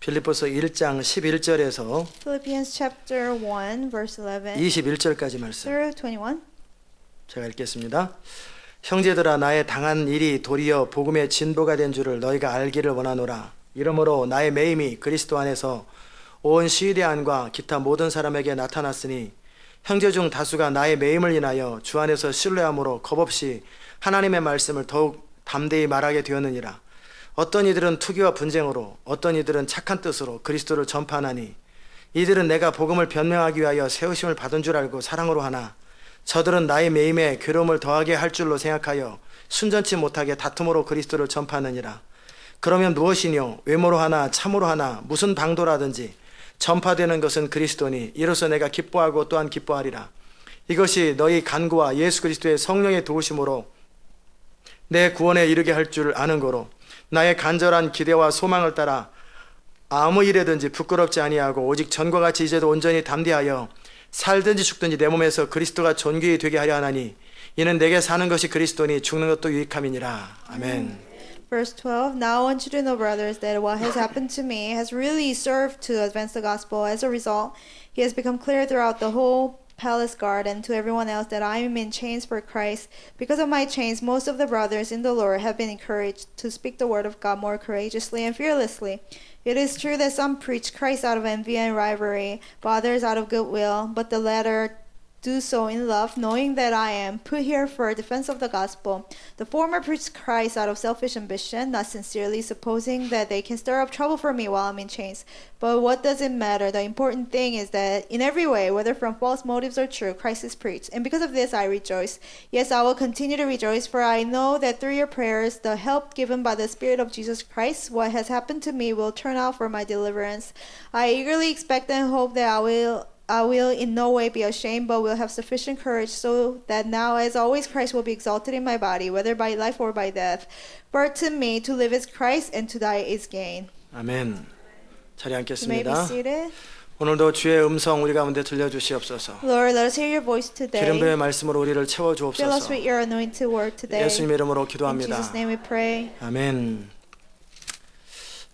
빌립보서 1장 11절에서 Philippians chapter 1 verse 11 21절까지 말씀 through 21. 제가 읽겠습니다. 형제들아 나의 당한 일이 도리어 복음의 진보가 된 줄을 너희가 알기를 원하노라. 이러므로 나의 매임이 그리스도 안에서 온 시위대 안과 기타 모든 사람에게 나타났으니 형제 중 다수가 나의 매임을 인하여 주 안에서 신뢰함으로 겁없이 하나님의 말씀을 더욱 담대히 말하게 되었느니라. 어떤 이들은 투기와 분쟁으로 어떤 이들은 착한 뜻으로 그리스도를 전파하나니 이들은 내가 복음을 변명하기 위하여 세우심을 받은 줄 알고 사랑으로 하나 저들은 나의 매임에 괴로움을 더하게 할 줄로 생각하여 순전치 못하게 다툼으로 그리스도를 전파하느니라. 그러면 무엇이뇨? 외모로 하나 참으로 하나 무슨 방도라든지 전파되는 것은 그리스도니 이로써 내가 기뻐하고 또한 기뻐하리라. 이것이 너희 간구와 예수 그리스도의 성령의 도우심으로 내 구원에 이르게 할 줄 아는 거로 나의 간절한 기대와 소망을 따라 아무 일에든지 부끄럽지 아니하고 오직 전과 같이 이제도 온전히 담대하여 살든지 죽든지 내 몸에서 그리스도가 존귀히 되게 하려 하나니 이는 내게 사는 것이 그리스도니 죽는 것도 유익함이니라. 아멘. Verse 12. Now I want you to know, brothers, that what has happened to me has really served to advance the gospel. As a result, it has become clear throughout the whole palace guard and to everyone else that I am in chains for Christ. Because of my chains, most of the brothers in the Lord have been encouraged to speak the word of God more courageously and fearlessly. It is true that some preach Christ out of envy and rivalry, but others out of goodwill, but the latter do so in love, knowing that I am put here for defense of the gospel. The former preach Christ out of selfish ambition, not sincerely, supposing that they can stir up trouble for me while I'm in chains. But what does it matter? The important thing is that in every way, whether from false motives or true, Christ is preached. And because of this, I rejoice. Yes, I will continue to rejoice, for I know that through your prayers, the help given by the Spirit of Jesus Christ, what has happened to me will turn out for my deliverance. I eagerly expect and hope that I will in no way be ashamed, but will have sufficient courage, so that now, as always, Christ will be exalted in my body, whether by life or by death. For to me, to live is Christ, and to die is gain. 아멘. 자리 You may be 앉겠습니다. seated. 오늘도 주의 음성 우리 가운데 들려주시옵소서. Lord, let us hear your voice today. 기름부의 말씀으로 우리를 Fill us 채워주옵소서. with your anointed word today. 예수님의 이름으로 In 기도합니다. Jesus' name we pray. 아멘.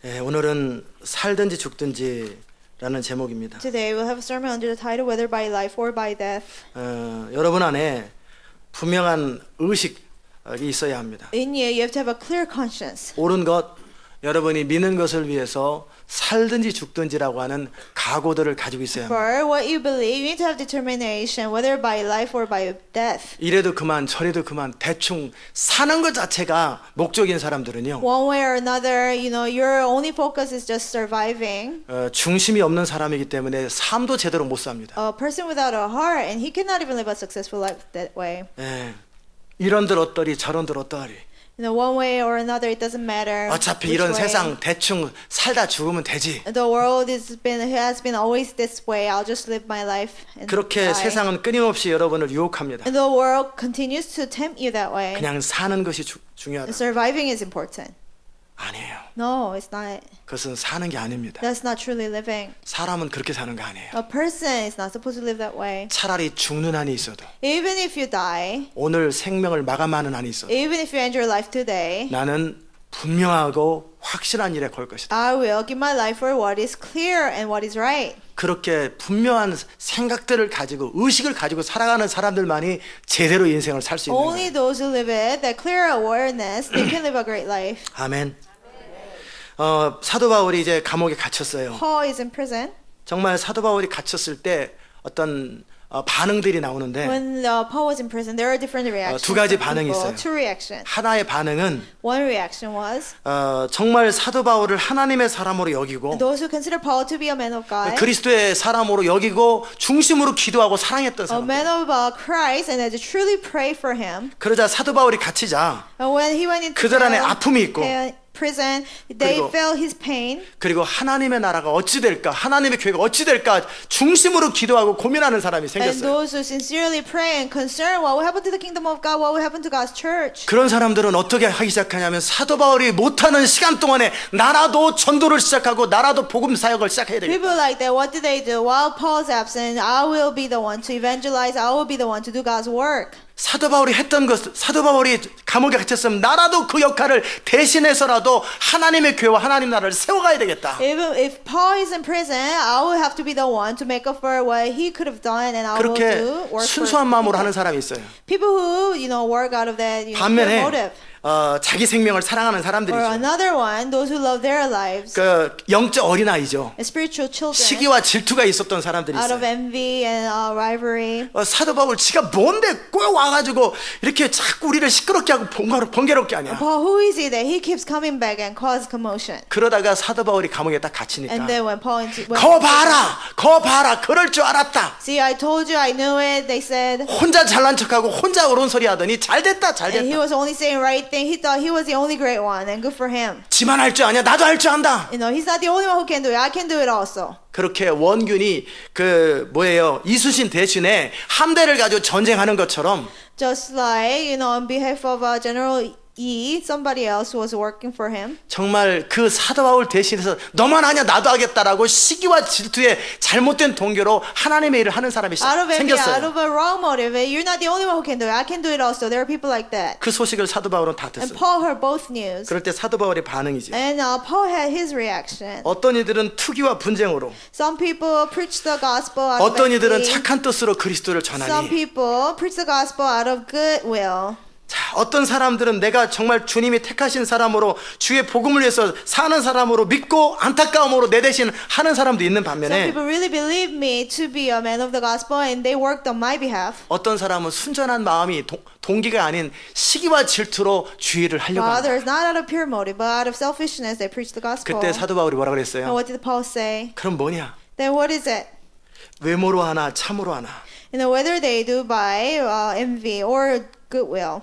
예, 오늘은 살든지 죽든지라는 제목입니다. Today we'll have a sermon under the title Whether by Life or by Death. 여러분 안에 분명한 의식이 있어야 합니다. In you, you have to have a clear conscience. 옳은 것, 여러분이 믿는 것을 위해서 살든지 죽든지라고 하는 각오들을 가지고 있어야 합니다. For what you believe, you need to have determination, whether by life or by death. 이래도 그만 저래도 그만 대충 사는 것 자체가 목적인 사람들은요. One way or another, your only focus is just surviving. 중심이 없는 사람이기 때문에 삶도 제대로 못 삽니다. A person without a heart, and he cannot even live a successful life that way. 예, 이런들 어떠리 저런들 어떠리. One way or another, it doesn't matter. 어차피 which 이런 way. 세상 대충 살다 죽으면 되지. The world has been always this way. I'll just live my life and 그렇게 die. 세상은 끊임없이 여러분을 유혹합니다. And the world continues to tempt you that way. 그냥 사는 것이 중요하다. Surviving is important. 아니에요. No, it's not. 그것은 사는 게 아닙니다. That's not truly living. 사람은 그렇게 사는 거 아니에요. A person is not supposed to live that way. 차라리 죽는 한이 있어도 Even if you die, 오늘 생명을 마감하는 한이 있어도 even if you end your life today, 나는 분명하고 확실한 일에 걸 것이다. I will give my life for what is clear and what is right. 그렇게 분명한 생각들을 가지고 의식을 가지고 살아가는 사람들만이 제대로 인생을 살 수 있는 Only 거예요. those who live it, that clear awareness, they can live a great life. 아멘. 사도 바울이 이제 감옥에 갇혔어요. Paul is in prison. 정말 사도 바울이 갇혔을 때 어떤 반응들이 나오는데 When Paul was in prison, there are different reactions. 두 가지 from 반응이 people. 있어요. Two reactions. 하나의 반응은 One reaction was 정말 사도 바울을 하나님의 사람으로 여기고 those who consider Paul to be a man of God, 그리스도의 사람으로 여기고 중심으로 기도하고 사랑했던 a 사람. man of Christ, and to truly pray for him. 그러자 사도 바울이 갇히자 And when he went into 그들 안에 아픔이 있고 prison, they 그리고 felt his pain. 그리고 하나님의 나라가 어찌 될까, 하나님의 교회가 어찌 될까 중심으로 기도하고 고민하는 사람이 And 생겼어요. those who sincerely pray and concern what will happen to the kingdom of God, what will happen to God's church. 그런 사람들은 어떻게 하기 시작하냐면 사도 바울이 못하는 시간 동안에 나라도 전도를 시작하고 나라도 복음 사역을 시작해야 되겠다. People like that, what do? While Paul's absent, I will be the one to evangelize. I will be the one to do God's work. 사도 바울이 했던 것, 사도 바울이 감옥에 갇혔으면 나라도 그 역할을 대신해서라도 하나님의 교회와 하나님 나라를 세워가야 되겠다. Even if Paul is in prison, I will have to be the one to make up for what he could have done, and I will 그렇게 do work 순수한 for 마음으로 people. 하는 사람이 있어요. People who work out of that pure 반면에 motive. 자기 생명을 사랑하는 Or 사람들이죠. another one, those who love their lives, 그 영적 어린아이죠. spiritual children, 시기와 질투가 있었던 사람들이 out of 있어요. envy and rivalry. 사도 바울 지가 뭔데 꼭 와가지고 이렇게 자꾸 우리를 시끄럽게 하고 번거롭게 하냐. Paul, who is it that he keeps coming back and cause commotion? 그러다가 사도 바울이 감옥에 딱 갇히니까 And then when Paul went 거 봐라 그럴 줄 알았다. see, I told you, I knew it. They said, 혼자 잘난 척하고 혼자 옳은 소리 하더니 잘됐다 and he 잘됐다. was only saying right thing. He thought he was the only great one, and good for him. 지만 할 줄 아냐 나도 할 줄 안다. He's not the only one who can do it. I can do it also. 그렇게 원균이 이순신 대신에 함대를 가지고 전쟁하는 것처럼 Just like, on behalf of General E, somebody else was working for him. 정말 그 사도 바울 대신해서 너만 하냐 나도 하겠다라고 시기와 질투의 잘못된 동교로 하나님의 일을 하는 사람이 Out of envy, out 생겼어요. of a wrong motive. You're not the only one who can do it. I can do it also. There are people like that. 그 소식을 사도 바울은 다 And 듣어요. Paul heard both news. 그럴 때 사도 바울의 반응이지. And Paul had his reaction. 어떤 이들은 투기와 분쟁으로, Some people preach the gospel out of 어떤 이들은 envy. 착한 뜻으로 그리스도를 Some 전하니, people preach the gospel out of goodwill. 자, 어떤 사람들은 내가 정말 주님이 택하신 사람으로 주의 복음을 위해서 사는 사람으로 믿고 안타까움으로 내 대신 하는 사람도 있는 Some 반면에 people really believe me to be a man of the gospel, and they worked on my behalf. 어떤 사람은 순전한 마음이 동기가 아닌 시기와 질투로 주의를 하려고 While 한다. others, not out of pure motive, but out of selfishness, they preach the gospel. 그때 사도 바울이 뭐라 And 그랬어요? what did Paul say? 그럼 뭐냐? Then what is it? 외모로 하나 참으로 하나 Whether they do by envy or goodwill.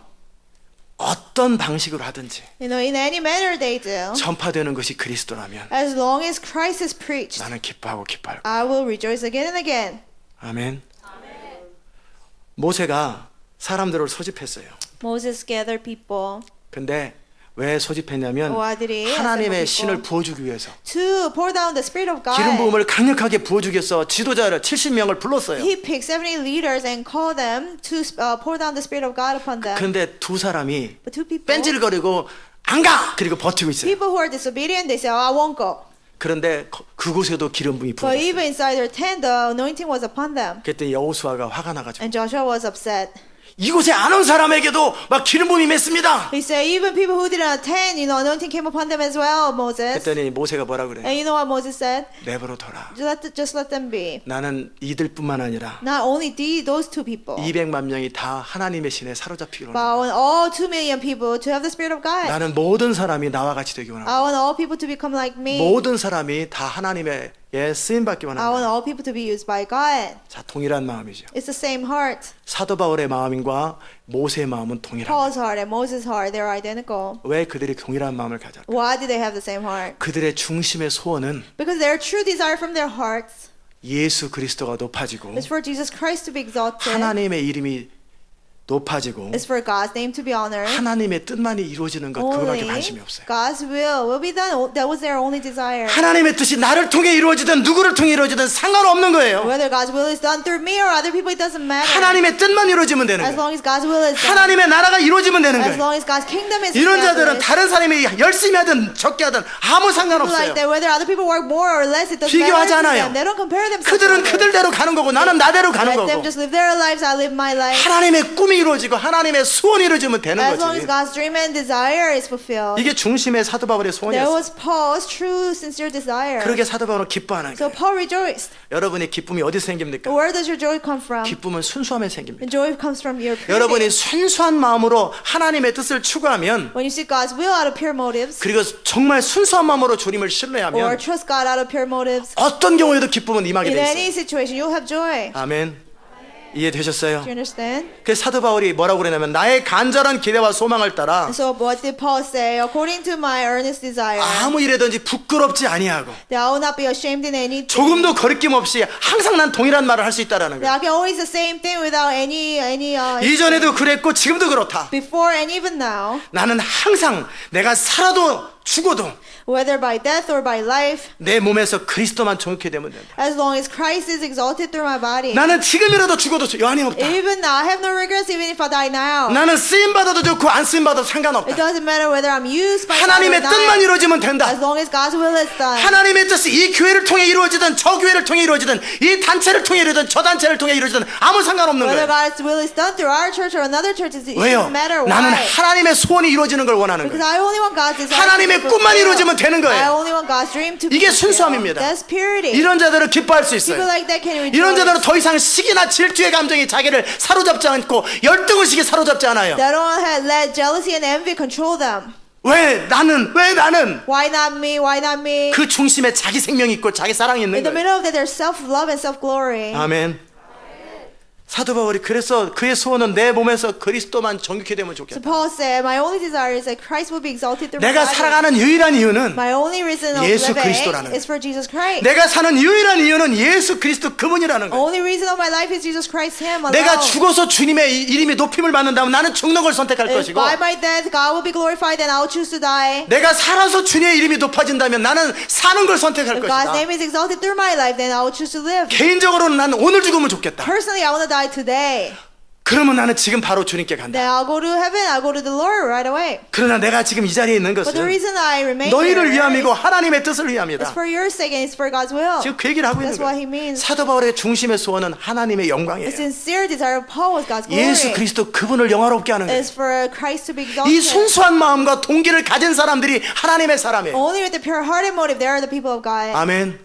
어떤 방식으로 하든지 In any manner they do. 전파되는 것이 그리스도라면 As long as Christ is preached, 나는 기뻐하고 기뻐할 거야. I will rejoice again and again. 아멘. 모세가 사람들을 소집했어요. Moses gathered people. 근데 왜 소집했냐면 Why did he 하나님의 assemble 신을 people? 부어주기 위해서 To pour down the Spirit of God. 기름 부음을 강력하게 부어주기 위해서 지도자를 70명을 불렀어요. He picked 70 leaders and called them to pour down the Spirit of God upon them. 근데 두 사람이 But two people, 뺀질거리고 안 가! 그리고 버티고 있어요. people who are disobedient, they say, oh, I won't go. 그런데 그곳에도 기름 부음이 But 부어졌어요. even inside their tent, the anointing was upon them. 그때 여호수아가 화가 나가지고 And Joshua was upset. 이곳에 안 온 사람에게도 막 기름 부음이 맺습니다. He said, even people who didn't attend, anointing came upon them as well, Moses. 그랬더니 모세가 뭐라 그래? And you know what Moses said? 내버려 둬라. Just let them be. 나는 이들뿐만 아니라 Not only those two people, 200만 명이 다 하나님의 신에 사로잡히기로 but 합니다. I want all 2 million people to have the Spirit of God. 나는 모든 사람이 나와 같이 되기 원합니다. I want all people to become like me. 모든 사람이 다 하나님의 쓰임 받기 I want 원합니다. all people to be used by God. 자, 동일한 마음이죠. It's the same heart. 사도 바울의 마음과 모세의 마음은 동일합니다. Paul's heart and Moses' heart, they're identical. 왜 그들이 동일한 마음을 가질까? Why do they have the same heart? 그들의 중심의 소원은 Because their true desire from their hearts 예수 그리스도가 높아지고 is for Jesus Christ to be exalted. 하나님의 이름이 높아지고 Is for God's name to be honored. 하나님의 뜻만이 이루어지는 것 그거밖에 관심이 없어요. God's will be done. That was their only desire. 하나님의 뜻이 나를 통해 이루어지든 누구를 통해 이루어지든 상관없는 거예요. Whether God's will is done through me or other people, it doesn't matter. 하나님의 뜻만 이루어지면 되는 As 거예요. long as God's will is done. 하나님의 나라가 이루어지면 되는 As 거예요. long as God's kingdom is 이런 자들은 established. 다른 사람이 열심히 하든 적게 하든 아무 People 상관없어요. like that, whether other people work more or less, it doesn't 비교하지 matter to 않아요. them. They don't compare themselves. 그들은 to others. 그들대로 가는 거고 나는 나대로 가는 Let them 거고 just live their lives. I live my life. 하나님의 꿈이 이루어지고 하나님의 소원이 이루어지면 되는 As long as 거지. God's dream and desire is fulfilled. 이게 중심의 사도 바울의 That 소원이었어요. was Paul's true, sincere desire. 그러게 사도 바울은 기뻐하는 So 거예요. Paul rejoiced. 여러분의 기쁨이 어디서 생깁니까? Where does your joy come from? 기쁨은 순수함에 생깁니다. And joy comes from your purity. 여러분이 순수한 마음으로 하나님의 뜻을 추구하면 When you seek God's will out of pure motives, 그리고 정말 순수한 마음으로 주님을 or 신뢰하면 trust God out of pure motives, 어떤 경우에도 기쁨은 임하게 in 돼 any 있어요. situation, you'll have joy. 아멘. 이해되셨어요? Do you understand? 그래서 사도 바울이 뭐라고 그러냐면 나의 간절한 기대와 소망을 따라 So what did Paul say? According to my earnest desire, 아무 일에든지 부끄럽지 아니하고 that I will not be ashamed in anything. 조금도 거리낌 없이 항상 난 동일한 말을 할 수 있다라는 That 거예요. I can always the same thing without any 이전에도 그랬고 지금도 그렇다. before and even now. 나는 항상 내가 살아도 죽어도 whether by death or by life, 내 몸에서 그리스도만 정확히 되면 된다. as long as Christ is exalted through my body. 나는 지금이라도 죽어도 여한이 없다. Even now, I have no regrets even if I die now. 나는 쓰임 받아도 좋고 안 쓰임 받아도 It 상관없다. doesn't matter whether I'm used by God 하나님의 or 뜻만 not. 이루어지면 된다. As long as God's will is done. 하나님의 뜻이 이 교회를 통해 이루어지든 저 교회를 통해 이루어지든 이 단체를 통해 이루어지든 저 단체를 통해 이루어지든 아무 상관없는 Whether 거예요. God's will is done through our church or another church, it 왜요? doesn't matter 나는 why. 하나님의 소원이 이루어지는 걸 원하는 Because 거예요. I only want God's desire. 하나님의 to be 꿈만 fulfilled. 이루어지면 되는 I 거예요. only want God's dream to be 이게 fulfilled. 순수함입니다. That's purity. 이런 자들은 기뻐할 수 People 있어요. like that can rejoice. 이런 자들은 더 이상 시기나 질투의 감정이 자기를 사로잡지 않고 열등의식이 사로잡지 않아요. They don't let jealousy and envy control them. 왜 나는 Why not me? Why not me? 그 중심에 자기 생명이 있고 자기 사랑이 있는 In the 거예요. middle of that, there's self-love and self-glory. 아멘. 사도 바울이 그래서 그의 소원은 내 몸에서 그리스도만 정육해 되면 So 좋겠다. Paul said, my only desire is that Christ will be exalted through my 내가 body. 살아가는 유일한 이유는 My only reason of 예수 living 그리스도라는 is for Jesus Christ. 내가 사는 유일한 이유는 예수 그리스도 그분이라는 거예요. Only reason of my life is Jesus Christ, Him alone. 내가 죽어서 주님의 이름이 높임을 받는다면 나는 죽는 걸 선택할 If 것이고 by my death God will be glorified, then I will choose to die. 내가 살아서 주님의 이름이 높아진다면 나는 사는 걸 선택할 If God's 것이다. name is exalted through my life, then I will choose to live. 개인적으로는 나는 오늘 죽으면 좋겠다. Personally, I want to die today. 그러면 나는 지금 바로 주님께 간다. Then I'll go to heaven. I'll go to the Lord right away. 그러나 내가 지금 이 자리에 있는 But the 것은 reason I remain 너희를 here 위함이고 is 하나님의 뜻을 위함이다. for your sake and it's for God's will. 지금 그 얘기를 하고 있는 That's what he 거예요. means. 사도 바울의 중심의 소원은 하나님의 The 영광이에요. sincere desire of Paul was God's glory. 예수 그리스도 그분을 영화롭게 하는 거예요. Is for Christ to be 이 exalted. 순수한 마음과 동기를 가진 사람들이 하나님의 사람이에요. Only with the pure-hearted motive, they are the people of God. 아멘.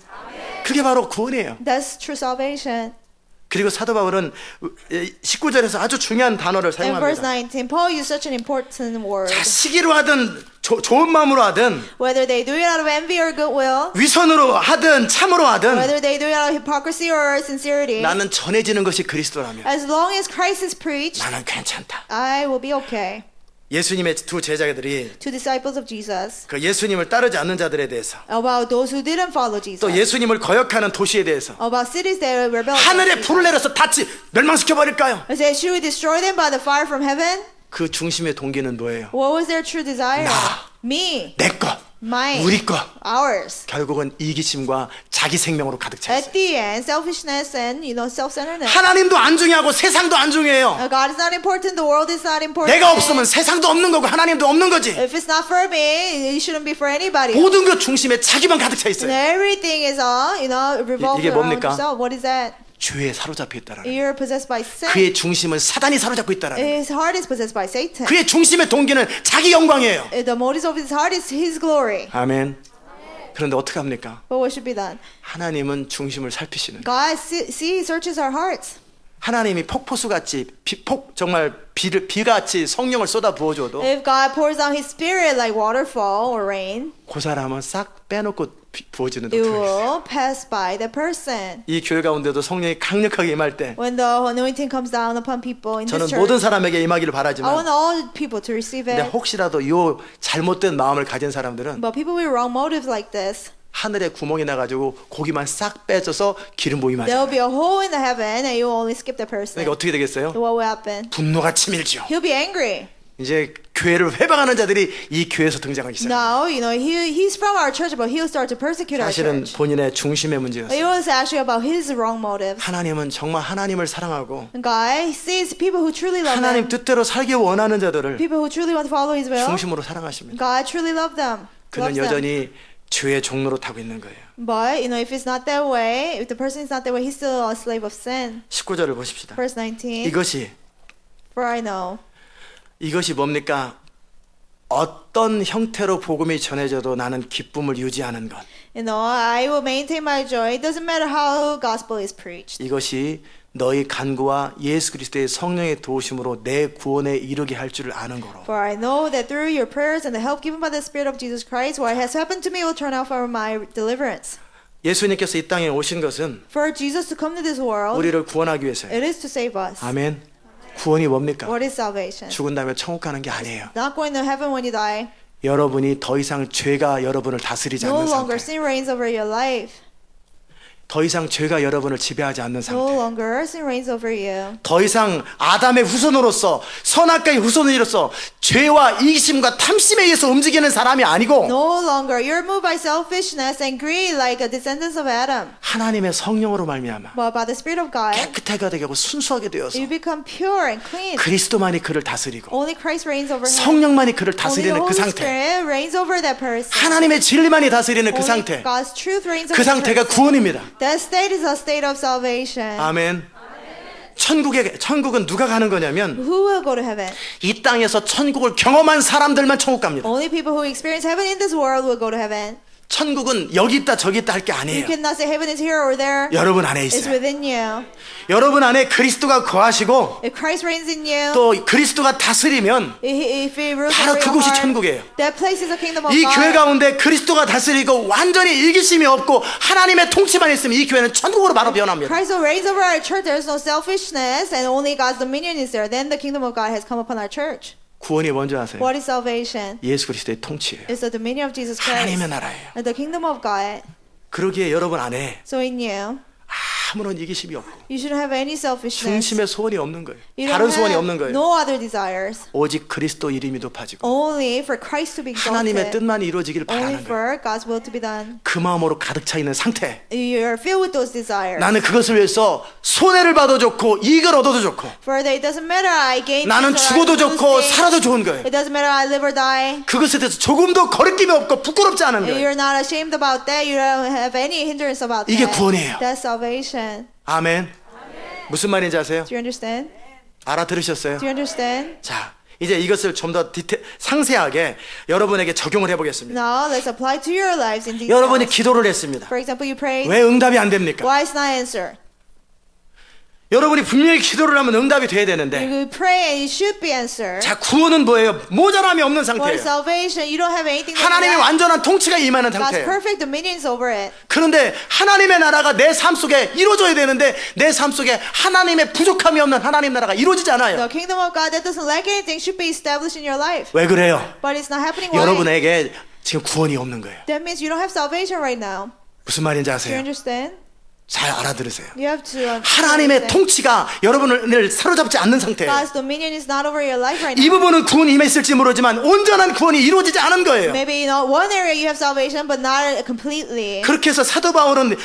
그게 바로 구원이에요. That's true salvation. 그리고 사도 바울은 19절에서 아주 중요한 단어를 In verse 사용합니다. 19, Paul used such an important word. 자, 시기로 하든 좋은 마음으로 하든 Whether they do it out of envy or goodwill, 위선으로 하든 참으로 하든 whether they do it out of hypocrisy or sincerity, 나는 전해지는 것이 그리스도라면 as long as Christ is preached, 나는 괜찮다. I will be okay. 예수님의 두 제자들이 To disciples of Jesus, 그 예수님을 따르지 않는 자들에 대해서 about those who didn't follow Jesus, 또 예수님을 거역하는 도시에 대해서 about cities that rebelled 하늘에 against 불을 Jesus. 내려서 다 멸망시켜 버릴까요? I said, should we destroy them by the fire from heaven? 그 중심의 동기는 뭐예요? What was their true desire? 나. Me, 내 것, mine, 우리 것. ours. 결국은 이기심과 자기 생명으로 가득 차 있어요. At the end, selfishness and self-centeredness. 하나님도 안 중요하고 세상도 안 중요해요. God is not important. The world is not important. 내가 없으면 세상도 없는 거고 하나님도 없는 거지. If it's not for me, it shouldn't be for anybody. 모든 것 중심에 자기만 가득 차 And 있어요. everything is revolving 이게 around 뭡니까? yourself. What is that? 죄에 사로잡혀 있다라는 거예요. You're possessed by sin. 그의 중심은 사단이 사로잡고 있다라는 거예요. His heart is possessed by Satan. 그의 중심의 동기는 자기 영광이에요. The motives of his heart is his glory. 아멘. 그런데 어떻게 합니까? But what should be done? 하나님은 중심을 살피시는 거예요. God searches our hearts. 하나님이 폭포수같이 정말 비같이 성령을 쏟아 부어줘도 If God pours out his spirit like waterfall or rain, 그 사람은 싹 빼놓고 부어주는 it 듯. will pass by the person. 이 교회 가운데도 성령이 강력하게 임할 때 When the anointing comes down upon people in 저는 this 모든 church, 사람에게 임하기를 I 바라지만 want all people to receive 근데 it. 혹시라도 요 잘못된 마음을 가진 사람들은 But people with wrong motives like this, 하늘에 구멍이 나가지고 고기만 싹 빼져서 기름 부음이 there will 맞아요. be a hole in the heaven and you will only skip the person. 그러니까 어떻게 되겠어요? What will happen? 분노가 치밀죠. He'll be angry. 이제 교회를 회방하는 자들이 이 교회에서 등장하기 시작합니다. Now, he's from our church, but he'll start to persecute our 사실은 church. 본인의 중심의 It 문제였어요. was actually about his wrong motives. 하나님은 정말 하나님을 사랑하고 God sees people who truly love 하나님 him, 뜻대로 살기 원하는 자들을 people who truly want to follow his will. 중심으로 사랑하십니다. God truly loves them. 그는 loves them. 여전히 죄의 종로로 타고 있는 거예요. But if it's not that way, if the person is not that way, he's still a slave of sin. 19절을 보십시다. Verse 19. 이것이 For I know. 뭡니까? 어떤 형태로 복음이 전해져도 나는 기쁨을 유지하는 것. I will maintain my joy. It doesn't matter how gospel is preached. 이것이 너희 간구와 예수 그리스도의 성령의 도우심으로 내 구원에 이르게 할 줄을 아는 거로. For I know that through your prayers and the help given by the Spirit of Jesus Christ, what has happened to me will turn out for my deliverance. 예수님께서 이 땅에 오신 것은 For Jesus to come to this world, 우리를 구원하기 위해서예요. it is to save us. 아멘. 구원이 뭡니까? What is salvation? 죽은 다음에 천국 가는 게 아니에요. Not going to heaven when you die. 여러분이 더 이상 죄가 여러분을 다스리지 No 않는 longer 상태. sin reigns over your life. 더 이상 죄가 여러분을 지배하지 않는 No 상태. longer sin reigns over you. 더 이상 아담의 후손으로서 선악과의 후손으로서 죄와 이기심과 탐심에 의해서 움직이는 사람이 아니고 No longer. You're moved by selfishness and greed like a descendants of Adam. 하나님의 성령으로 말미암아 But by the Spirit of God, 깨끗하게 되고 순수하게 되어서 you become pure and clean. 그리스도만이 그를 다스리고 Only Christ reigns over him. 성령만이 그를 Only the 다스리는 그 Holy 상태, Spirit reigns over that person. 하나님의 진리만이 다스리는 그 Only 상태, God's truth reigns 그 over that 상태가 person. 구원입니다. That state is a state of salvation. 아멘. 천국은 누가 가는 거냐면 Who will go to heaven? 이 땅에서 천국을 경험한 사람들만 천국 갑니다. Only people who experience heaven in this world will go to heaven. 천국은 여기 있다 저기 있다 할 게 You 아니에요. cannot say heaven is here or there. 여러분 안에 It's 있어요. within you. 여러분 안에 그리스도가 거하시고 If Christ reigns in you, 또 그리스도가 다스리면 if He rules 바로 over your 그곳이 heart, 천국이에요. that place is the kingdom of 이 God. 교회 가운데 그리스도가 다스리고 완전히 이기심이 없고 하나님의 통치만 있으면 이 교회는 천국으로 바로 변합니다. Christ will reigns over our church. There is no selfishness, and only God's dominion is there. Then the kingdom of God has come upon our church. 구원이 뭔지 아세요? What is salvation? 예수 그리스도의 통치예요. It's the dominion of Jesus Christ, 하나님의 나라예요. and the kingdom of God. 그러기에 여러분 안에 So in you, 아무런 이기심이 없고 you shouldn't have any selfishness. 중심의 소원이 없는 거예요. You 다른 don't 소원이 have 없는 거예요. no other desires. 오직 그리스도 이름이 높아지고 Only for Christ to be 하나님의 exalted. 뜻만이 이루어지기를 Only 바라는 거예요. for God's will to be done. 그 마음으로 가득 차 있는 상태. You're filled with those desires. 나는 그것을 위해서 손해를 봐도 좋고 이익을 얻어도 좋고 For it doesn't matter I gain 나는 things or I 죽어도 lose 좋고 things. 살아도 좋은 거예요. It doesn't matter I live or die. 그것에 대해서 조금도 거리낌이 없고 부끄럽지 않은 거예요. You're not ashamed about that. You don't have any hindrance about 이게 that. 구원이에요. That's salvation. 아멘. 무슨 말인지 아세요? Do you understand? 알아들으셨어요? Do you understand? 자, 이제 이것을 좀 더 상세하게 여러분에게 적용을 해보겠습니다. Now let's apply to your lives in detail. 여러분이 기도를 했습니다. For example, you prayed. 왜 응답이 안 됩니까? Why is not answered? 여러분이 분명히 기도를 하면 응답이 돼야 되는데 You pray and it should be answered. 자, 구원은 뭐예요? 모자람이 없는 What is 상태예요. salvation? You don't have anything. 하나님의 like that. 완전한 통치가 임하는 God's 상태예요. perfect dominion is over it. 그런데 하나님의 나라가 내 삶 속에 이루어져야 되는데 내 삶 속에 하나님의 부족함이 없는 하나님 나라가 이루어지지 않아요. The kingdom of God that doesn't lack anything should be established in your life. 왜 그래요? But it's not happening. Why? 여러분에게 지금 구원이 없는 거예요. That means you don't have salvation right now. 무슨 말인지 Do you 아세요? understand? 잘 알아들으세요. You have to 하나님의 understand. 통치가 여러분을 사로잡지 않는 상태예요. God's dominion is not over your life right 이 now. 부분은 구원이 임했을지 모르지만 온전한 구원이 이루어지지 않은 거예요. Maybe in one area you have salvation, but not completely. 그렇게 해서 사도 바울은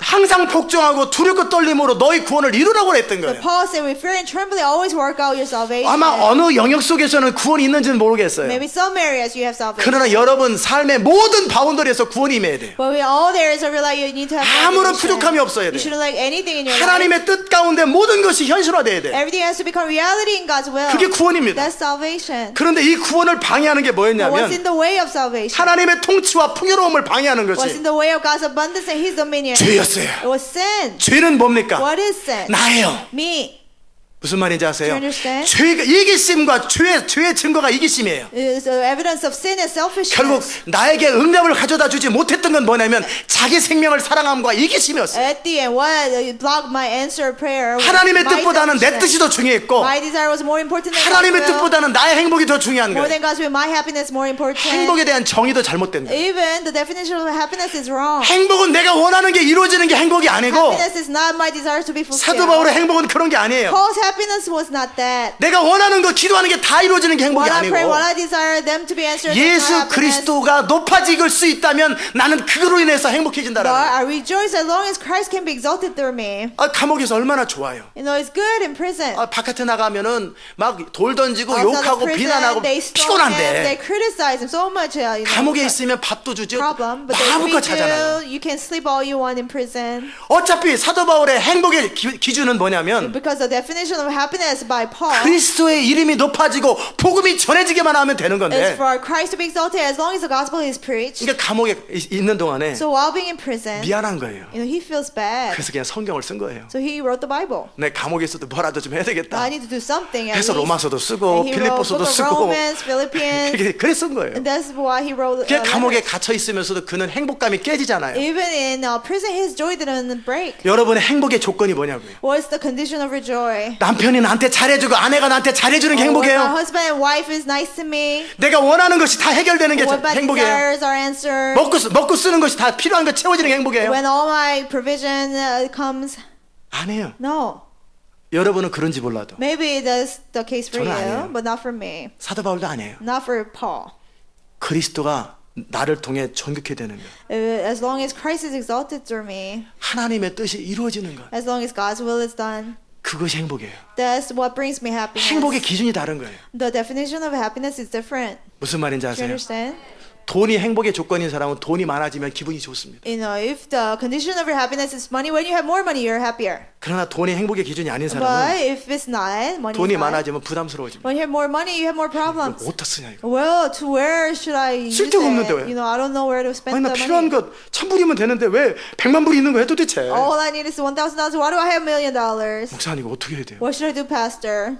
항상 복종하고 두렵고 떨림으로 너희 구원을 이루라고 했던 But 거예요. Paul said, with fear and trembling, always work out your salvation. 아마 어느 영역 속에서는 구원이 있는지는 모르겠어요. Maybe some areas you have salvation. 그러나 여러분 삶의 모든 바운더리에서 구원이 임해야 돼요. But with all areas of your life, you need to have 아무런 salvation. 부족함이 없어야 You 돼요. shouldn't lack anything in your life. 하나님의 뜻 가운데 모든 것이 현실화돼야 돼요. Everything has to become reality in God's will. 그게 구원입니다. That's salvation. 그런데 이 구원을 방해하는 게 But what's 뭐였냐면 in the way of salvation? 하나님의 통치와 풍요로움을 방해하는 What's 것이 in the way of God's abundance and His dominion? 죄였어요. It was sin. 죄는 뭡니까? What is sin? 나예요. Me. 무슨 말인지 아세요? Do you understand? 죄가 이기심과 죄의 증거가 이기심이에요. It is the evidence of sin and selfishness. 결국 나에게 응답을 가져다 주지 못했던 건 뭐냐면 자기 생명을 사랑함과 이기심이었어요. At the end, what blocked my answer prayer? was 하나님의 my 뜻보다는 내 selfishness. 뜻이 더 중요했고 My desire was more important than 하나님의 God's will. 뜻보다는 나의 행복이 더 중요한 More 거예요. than God's will, my happiness more important. 행복에 대한 정의도 잘못된 거예요. Even the definition of happiness is wrong. 행복은 내가 원하는 게 이루어지는 게 행복이 아니고 Happiness is not my desire to be 사도 fulfilled. 바울의 행복은 그런 게 아니에요. Paul's happiness was not that. 내가 원하는 거 기도하는 게 다 이루어지는 게 행복이 What I pray, 아니고 what I desire them to be answered. that's not 예수 happiness. 그리스도가 높아질 수 있다면 나는 그로 인해서 But 행복해진다라는 거예요. I rejoice as long as Christ can be exalted through me. 감옥에서 얼마나 좋아요. You know, it's good in prison. 바깥에 나가면은 막 돌 던지고 Outside 욕하고 of prison, 비난하고 they stone him, they 피곤한데 criticize him so much. You know, 감옥에 있으면 밥도 주죠. problem, but 마음껏 they 자잖아요. you can sleep all you want in prison. 어차피 사도 바울의 행복의 기준은 뭐냐면 Because the definition of happiness by Paul 그리스도의 이름이 높아지고 복음이 전해지기만 하면 되는 is 건데 for Christ to be exalted as long as the gospel is preached. 그러니까 감옥에 있는 동안에 So while being in prison, 미안한 거예요. you know, he feels bad. 그래서 그냥 성경을 쓴 거예요. So he wrote the Bible. 내 감옥에 있어도 뭐라도 좀 해야 되겠다. I need to do something. At 해서 least. 로마서도 쓰고 And he wrote 빌립보서도 book of 쓰고 Romans, Philippians. 그래 쓴 거예요. And that's why he wrote. 그 감옥에 letters. 갇혀 있으면서도 그는 행복감이 깨지잖아요. Even in prison, his joy didn't break. 여러분의 행복의 조건이 뭐냐고요? What's the condition of your joy? 남편이 나한테 잘해주고 아내가 나한테 잘해주는 게 When my 행복이에요. husband and wife is nice to me. 내가 원하는 것이 다 해결되는 게 When my 행복이에요. desires are answered. 먹고 쓰는 것이 다 필요한 거 채워지는 게 행복이에요. When all my provision comes. 아니에요. No. 여러분은 그런지 몰라도 Maybe that's the case for 저는 you, 아니에요. but not for me. 사도 바울도 아니에요. Not for Paul. 그리스도가 나를 통해 존귀케 되는 것, As long as Christ is exalted through me, 하나님의 뜻이 이루어지는 것, as long as God's will is done, 그것이 행복이에요. that's what brings me happiness. 행복의 기준이 다른 거예요. The definition of happiness is different. 무슨 말인지 Do you 아세요? understand? 돈이 행복의 조건인 사람은 돈이 많아지면 기분이 좋습니다. You know, if the condition of your happiness is money, when you have more money, you're happier. 그러나 돈이 행복의 기준이 아닌 But 사람은 if it's not, money 돈이 is not, 많아지면 부담스러워집니다. when you have more money, you have more problems. 어디다 쓰냐 이거. Well, to where should I use 쓸데가 it? 없는데 왜? You know, I don't know where to 아니 spend 나 the 필요한 money. 것 1,000불이면 되는데 왜 100만 불이 있는 거야 도대체? All I need is $1,000. Why do I have $1 million? 목사님 이거 어떻게 해야 돼요? What should I do, Pastor?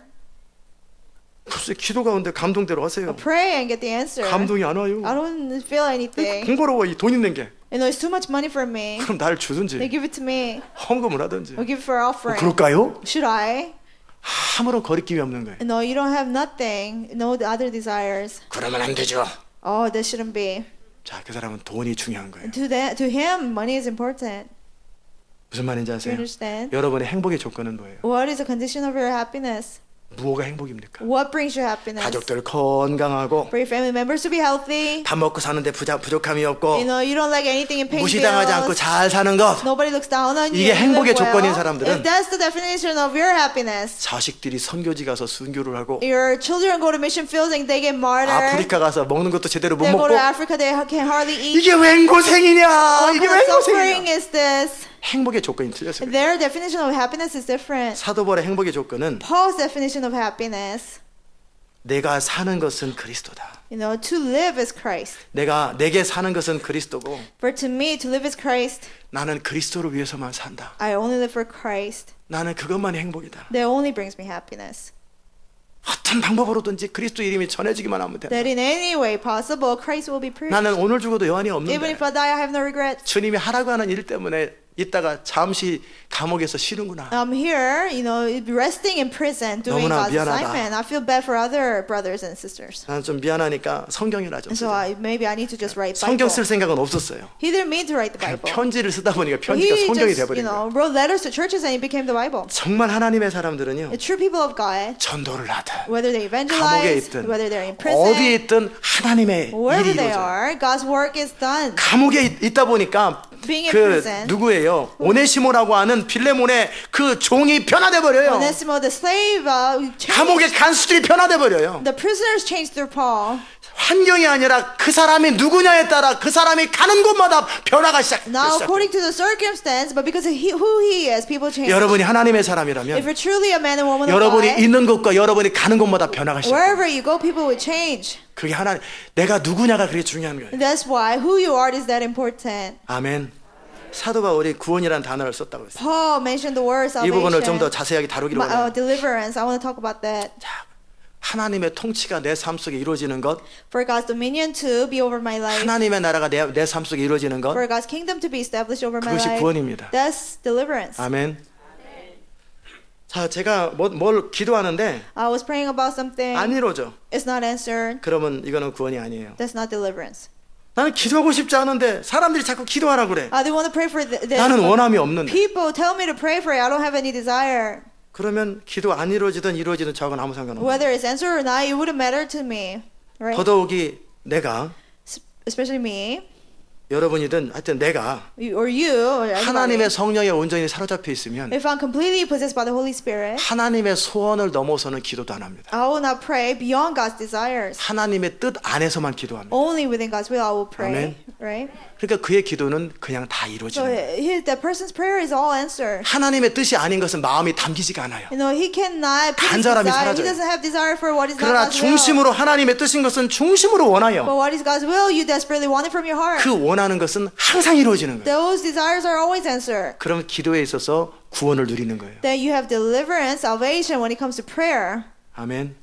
글쎄 기도 가운데 감동대로 하세요. Pray and get the answer. 감동이 안 와요. I don't feel anything. 공부로워 이 돈 있는 게. You know, it's too much money for me. 그럼 나를 They 주든지 give it to me. 헌금을 하든지. Or give it for offering. 그럴까요? Should I? 아무런 거리낌이 없는 거예요. No, you don't have nothing. No other desires. 그러면 안 되죠. Oh, that shouldn't be. 자, 그 사람은 돈이 중요한 거예요. To him, money is important. 무슨 말인지 Do you 아세요? understand? 여러분의 행복의 조건은 뭐예요? What is the condition of your happiness? 무엇가 행복입니까? What brings you happiness? 가족들 건강하고 For your family members to be healthy. 밥 먹고 사는데 부족함이 You 없고 know, you don't lack anything in paying 무시당하지 않고 bills. 잘 사는 것. Nobody looks down on you. 이게 You 행복의 live 조건인 well. 사람들은 If that's the definition of your happiness, 자식들이 선교지 가서 순교를 하고 your children go to mission fields and they get martyred. 아프리카 가서 먹는 것도 제대로 못 They go 먹고 to Africa, they can hardly eat. 이게 웬 고생이냐? What 이게 kind 웬 of suffering 고생이냐? is this? 행복의 조건이 틀렸어요. Their definition of happiness is different. 사도벌의 행복의 조건은 Paul's definition of happiness, 내가 사는 것은 그리스도다. you know, to live is Christ. 내게 사는 것은 그리스도고 For to me, to live is Christ. 나는 그리스도를 위해서만 산다. I only live for Christ. 나는 그것만이 행복이다. That only brings me happiness. 어떤 방법으로든지 그리스도 이름이 전해지기만 하면 된다. That in any way possible, Christ will be preached. 나는 오늘 죽어도 여한이 Even 없는데 if I die, I have no regrets. 주님이 하라고 하는 일 때문에 있다가 잠시 감옥에서 쉬는구나. I'm here, you know, resting in prison, doing 너무나 God's 미안하다. assignment. I feel bad for other brothers and sisters. 나는 좀 미안하니까 성경이나 좀 And so 쓰자. maybe I need to just write 성경 Bible. 쓸 생각은 없었어요. He didn't mean to write the 그냥 Bible. 편지를 쓰다 보니까 He 편지가 성경이 just, 돼버린 거예요. wrote letters to churches and it became the Bible. 정말 하나님의 사람들은요. The true people of God, 전도를 하든 whether they 감옥에 evangelize, 있든 whether they're in 어디에 prison, 있든 하나님의 wherever 일이 they 이루어져요. are, God's work is done. 감옥에 있다 보니까 Being in 그 prison. 누구예요? 오네시모라고 하는 빌레몬의 그 종이 변화돼 버려요. Onesimus, the slave, 감옥의 changed. 간수들이 변화돼 버려요. The prisoners changed through Paul. 환경이 아니라 그 사람이 누구냐에 따라 그 사람이 가는 곳마다 변화가 Now, 시작. according to the circumstance, but because of who he is, people change. 여러분이 하나님의 If 사람이라면 you're truly a man and woman of 여러분이 God, 있는 곳과 여러분이 가는 곳마다 변화가 시작. wherever you go, people will change. 그게 하나님 내가 누구냐가 그게 중요한 거예요. That's why who you are is that important. 아멘. 사도 바울이 구원이라는 단어를 썼다고 했어요. Paul mentioned the word 이 부분을 좀 salvation, 더 자세하게 다루기로 원해요. deliverance. I want to talk about that. 자, 하나님의 통치가 내 삶 속에 이루어지는 것, For God's dominion to be over my life. 하나님의 나라가 내 삶 속에 이루어지는 것, For God's kingdom to be established over my 그것이 life. 구원입니다. That's deliverance. 아멘. 자, 제가 뭘 기도하는데 I was praying about something. 안 이루어져. It's not answered. 그러면 이거는 구원이 아니에요. That's not deliverance. 나는 기도하고 싶지 않은데 사람들이 자꾸 기도하라 그래. I do want to pray for this. 나는 but 원함이 없는데. People tell me to pray for it. I don't have any desire. 그러면 기도 안 이루어지든 이루어지든 저하고는 아무 상관없어요. Whether it's answered or not, it wouldn't matter to me. Right? 더더욱이 내가 Especially me. 여러분이든 하여튼 내가 Or you, or anybody. 하나님의 성령에 온전히 사로잡혀 있으면 If I'm completely possessed by the Holy Spirit, 하나님의 소원을 넘어서는 기도도 안 합니다. I will not pray beyond God's desires. 하나님의 뜻 안에서만 기도합니다. Only within God's will I will pray. Amen. Right? 그러니까 그의 기도는 그냥 다 So 이루어지는 거예요. that person's prayer is all answered. 하나님의 뜻이 아닌 것은 마음이 담기지가 않아요. You know, he cannot put his 간절함이 desire. He 사라져요. doesn't have desire for what is not 그러나 God's will. 중심으로 하나님의 뜻인 것은 중심으로 원하여 But what is God's will, you desperately want it from your heart. 그 원하는 것은 항상 이루어지는 거예요. Those desires are always answered. 그럼 기도에 있어서 구원을 누리는 거예요. Then you have deliverance, salvation when it comes to prayer. 아멘.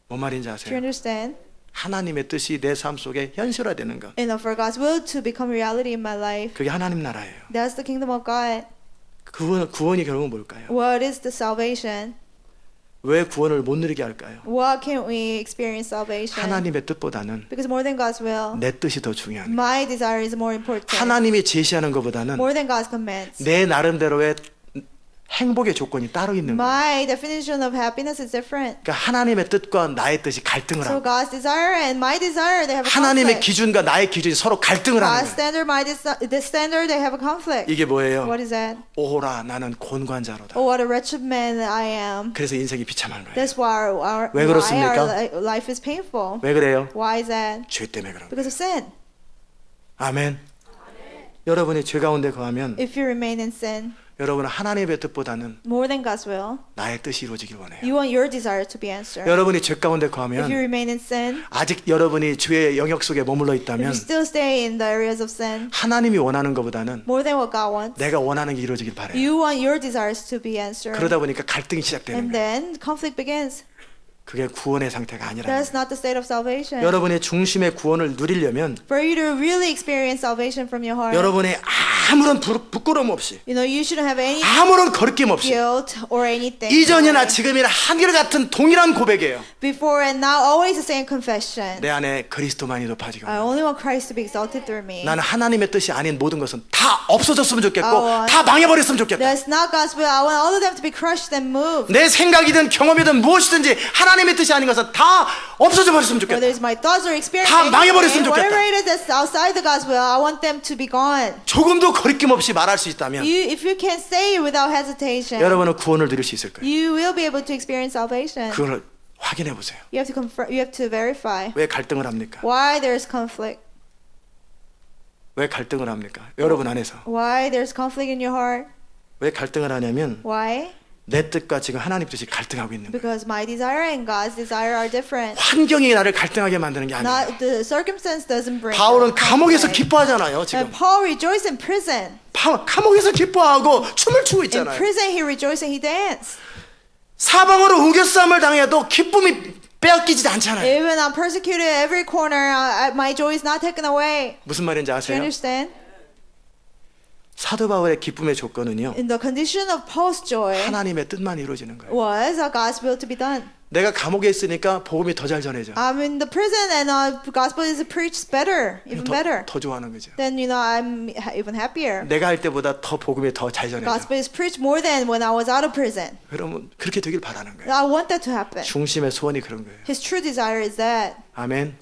뭔 말인지 Do you 아세요? understand? 하나님의 뜻이 내 삶 속에 현실화되는 것. You know, for God's will to become reality in my life. 그게 하나님 나라예요. That's the kingdom of God. 구원이 결국은 뭘까요? What is the salvation? 왜 구원을 못 누리게 할까요? What can we experience salvation? 하나님의 뜻보다는 Because more than God's will, 내 뜻이 더 중요한 거예요. my desire is more important. 하나님이 제시하는 것보다는 More than God's commands. 내 나름대로의 행복의 조건이 따로 있는 거예요. My definition of happiness is different. 그러니까 하나님의 뜻과 나의 뜻이 갈등을 So 하고 God's desire and my desire, they have a 하나님의 conflict. 기준과 나의 기준이 서로 갈등을 하는 God's 거예요. standard, the standard, they have a conflict. 이게 뭐예요? What is that? 오호라 나는 곤관자로다. Oh, what a wretched man I am. 그래서 인생이 비참한 거예요. That's why 왜 그렇습니까? our life is painful. 왜 그래요? Why is that? 죄 때문에 그런 거예요. Because of sin. 아멘. 여러분이 죄 가운데 거하면 If you remain in sin, 여러분은 하나님의 뜻보다는 more than God's will, 나의 뜻이 이루어지길 원해요. you want your desire to be answered. 여러분이 죄 가운데 If you 거하면 remain in sin, 아직 여러분이 죄의 영역 속에 머물러 if you 있다면 still stay in the areas of sin, 하나님이 원하는 것보다는 more than what God wants, 내가 원하는 게 이루어지길 바래요. you want your desires to be answered. 그러다 보니까 갈등이 시작되는 And 거예요. then conflict begins. 그게 구원의 상태가 아니라는 거예요. That's not the state of salvation. 여러분의 중심의 구원을 누리려면 For you to really experience salvation from your heart, 여러분의 아무런 부끄러움 없이 you know, you shouldn't have any 아무런 거리낌 없이 guilt or anything. 이전이나 지금이나 한결같은 동일한 고백이에요. Before and now, always the same confession. 내 안에 그리스도만이 높아지고 I only want Christ to be exalted through me. 나는 하나님의 뜻이 아닌 모든 것은 다 없어졌으면 좋겠고 want- 다 망해버렸으면 좋겠다. That's not God's will. I want all of them to be crushed and moved. 내 생각이든 경험이든 무엇이든지 하나님의 뜻이 아닌 것은 다 없어져 버렸으면 좋겠다. Whether it's my thoughts or experience, 다 망해버렸으면 whatever 좋겠다. it is that's outside the God's will, I want them to be gone. 조금도 거리낌 없이 말할 수 있다면 If you can say it without hesitation, 여러분은 구원을 누릴 수 있을 거예요. you will be able to experience salvation. 그걸 확인해 보세요. You have to verify 왜 갈등을 합니까? why there's conflict. 왜 갈등을 합니까? 여러분 안에서 Why there's conflict in your heart? 왜 갈등을 하냐면 Why? 내 뜻과 지금 하나님 뜻이 갈등하고 있는 거예요. Because my desire and God's desire are different. 환경이 나를 갈등하게 만드는 게 아니에요. Not the circumstance doesn't bring. 바울은 감옥에서 conflict. 기뻐하잖아요. 지금 And Paul rejoiced in prison. 감옥에서 기뻐하고 춤을 추고 In 있잖아요. prison, he rejoiced and he danced. 사방으로 우겨싸움을 당해도 기쁨이 빼앗기지 않잖아요. Even I'm persecuted at every corner, my joy is not taken away. 무슨 말인지 Do you 아세요? understand? 사도 바울의 기쁨의 조건은요. In the condition of Paul's joy 하나님의 뜻만 이루어지는 거예요. was God's will to be done. 내가 감옥에 있으니까 복음이 더 잘 전해져. I'm in the prison and gospel is preached better, even better. 더 좋아하는 거죠. Then I'm even happier. 내가 할 때보다 더 복음이 더 잘 전해져. Gospel is preached more than when I was out of prison. 그러면 그렇게 되길 바라는 거예요. I want that to happen. 중심의 소원이 그런 거예요. His true desire is that 아멘.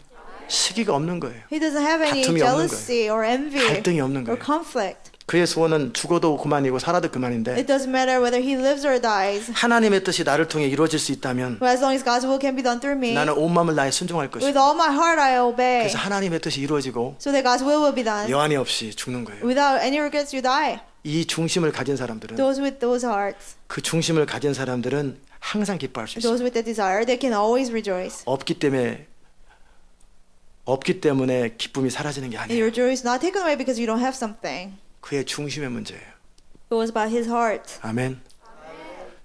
시기가 없는 거예요. he doesn't have any 다툼이 없는 jealousy or envy 갈등이 없는 or 거예요. conflict. 그의 소원은 죽어도 그만이고 살아도 그만인데 It doesn't matter whether he lives or dies. 하나님의 뜻이 나를 통해 이루어질 수 있다면 But as long as God's will can be done through me, 나는 온 마음을 다해 순종할 with 것이고 all my heart I obey, 그래서 하나님의 뜻이 이루어지고 so that God's will be done. 여한이 없이 죽는 거예요. Without any regrets, you die. 이 중심을 가진 사람들은 Those with those hearts, 그 중심을 가진 사람들은 항상 기뻐할 수 있어요. those with the desire, they can always rejoice. 없기 때문에 기쁨이 사라지는 게 And 아니에요. your joy is not taken away because you don't have something. 그의 중심의 문제예요. It was about his heart. 아멘.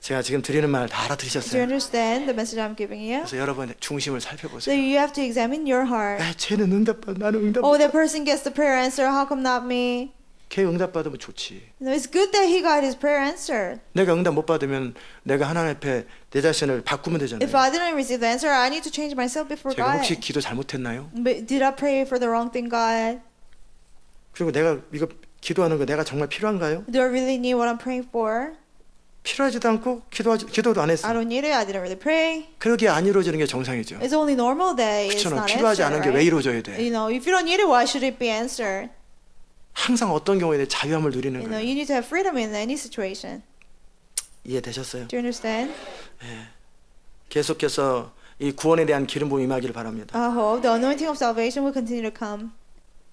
제가 지금 드리는 말 다 Do you 알아들으셨어요? understand the message I'm giving you? 그래서 여러분 중심을 So 살펴보세요. you have to examine your heart. 쟤는 응답받, 나는 응답. Oh, that person gets the prayer answer. How come not me? 걔 응답받으면 좋지. You know, it's good that he got his prayer answered. 내가 응답 못 받으면 내가 하나님 앞에 내 자신을 바꾸면 되잖아요. If I didn't receive the answer, I need to change myself before 제가 God. 혹시 기도 잘못했나요? But did I pray for the wrong thing, God? 그리고 내가 이거 기도하는 거 내가 정말 필요한가요? Do I really need what I'm praying for? 필요하지도 않고 기도도 안 했어. I don't need it. I didn't really pray. 그러기에 안 이루어지는 게 정상이죠. It's only normal that it's 그렇잖아. not 필요하지 answered, 않은 게 왜 right? 이루어져야 돼? You know, if you don't need it, why should it be answered? 항상 어떤 경우에 자유함을 누리는 You know, 거예요. you need to have freedom in any situation. 이해되셨어요? Do you understand? 계속해서 이 구원에 대한 기름 부음 임하기를 바랍니다. I hope the anointing of salvation will continue to come.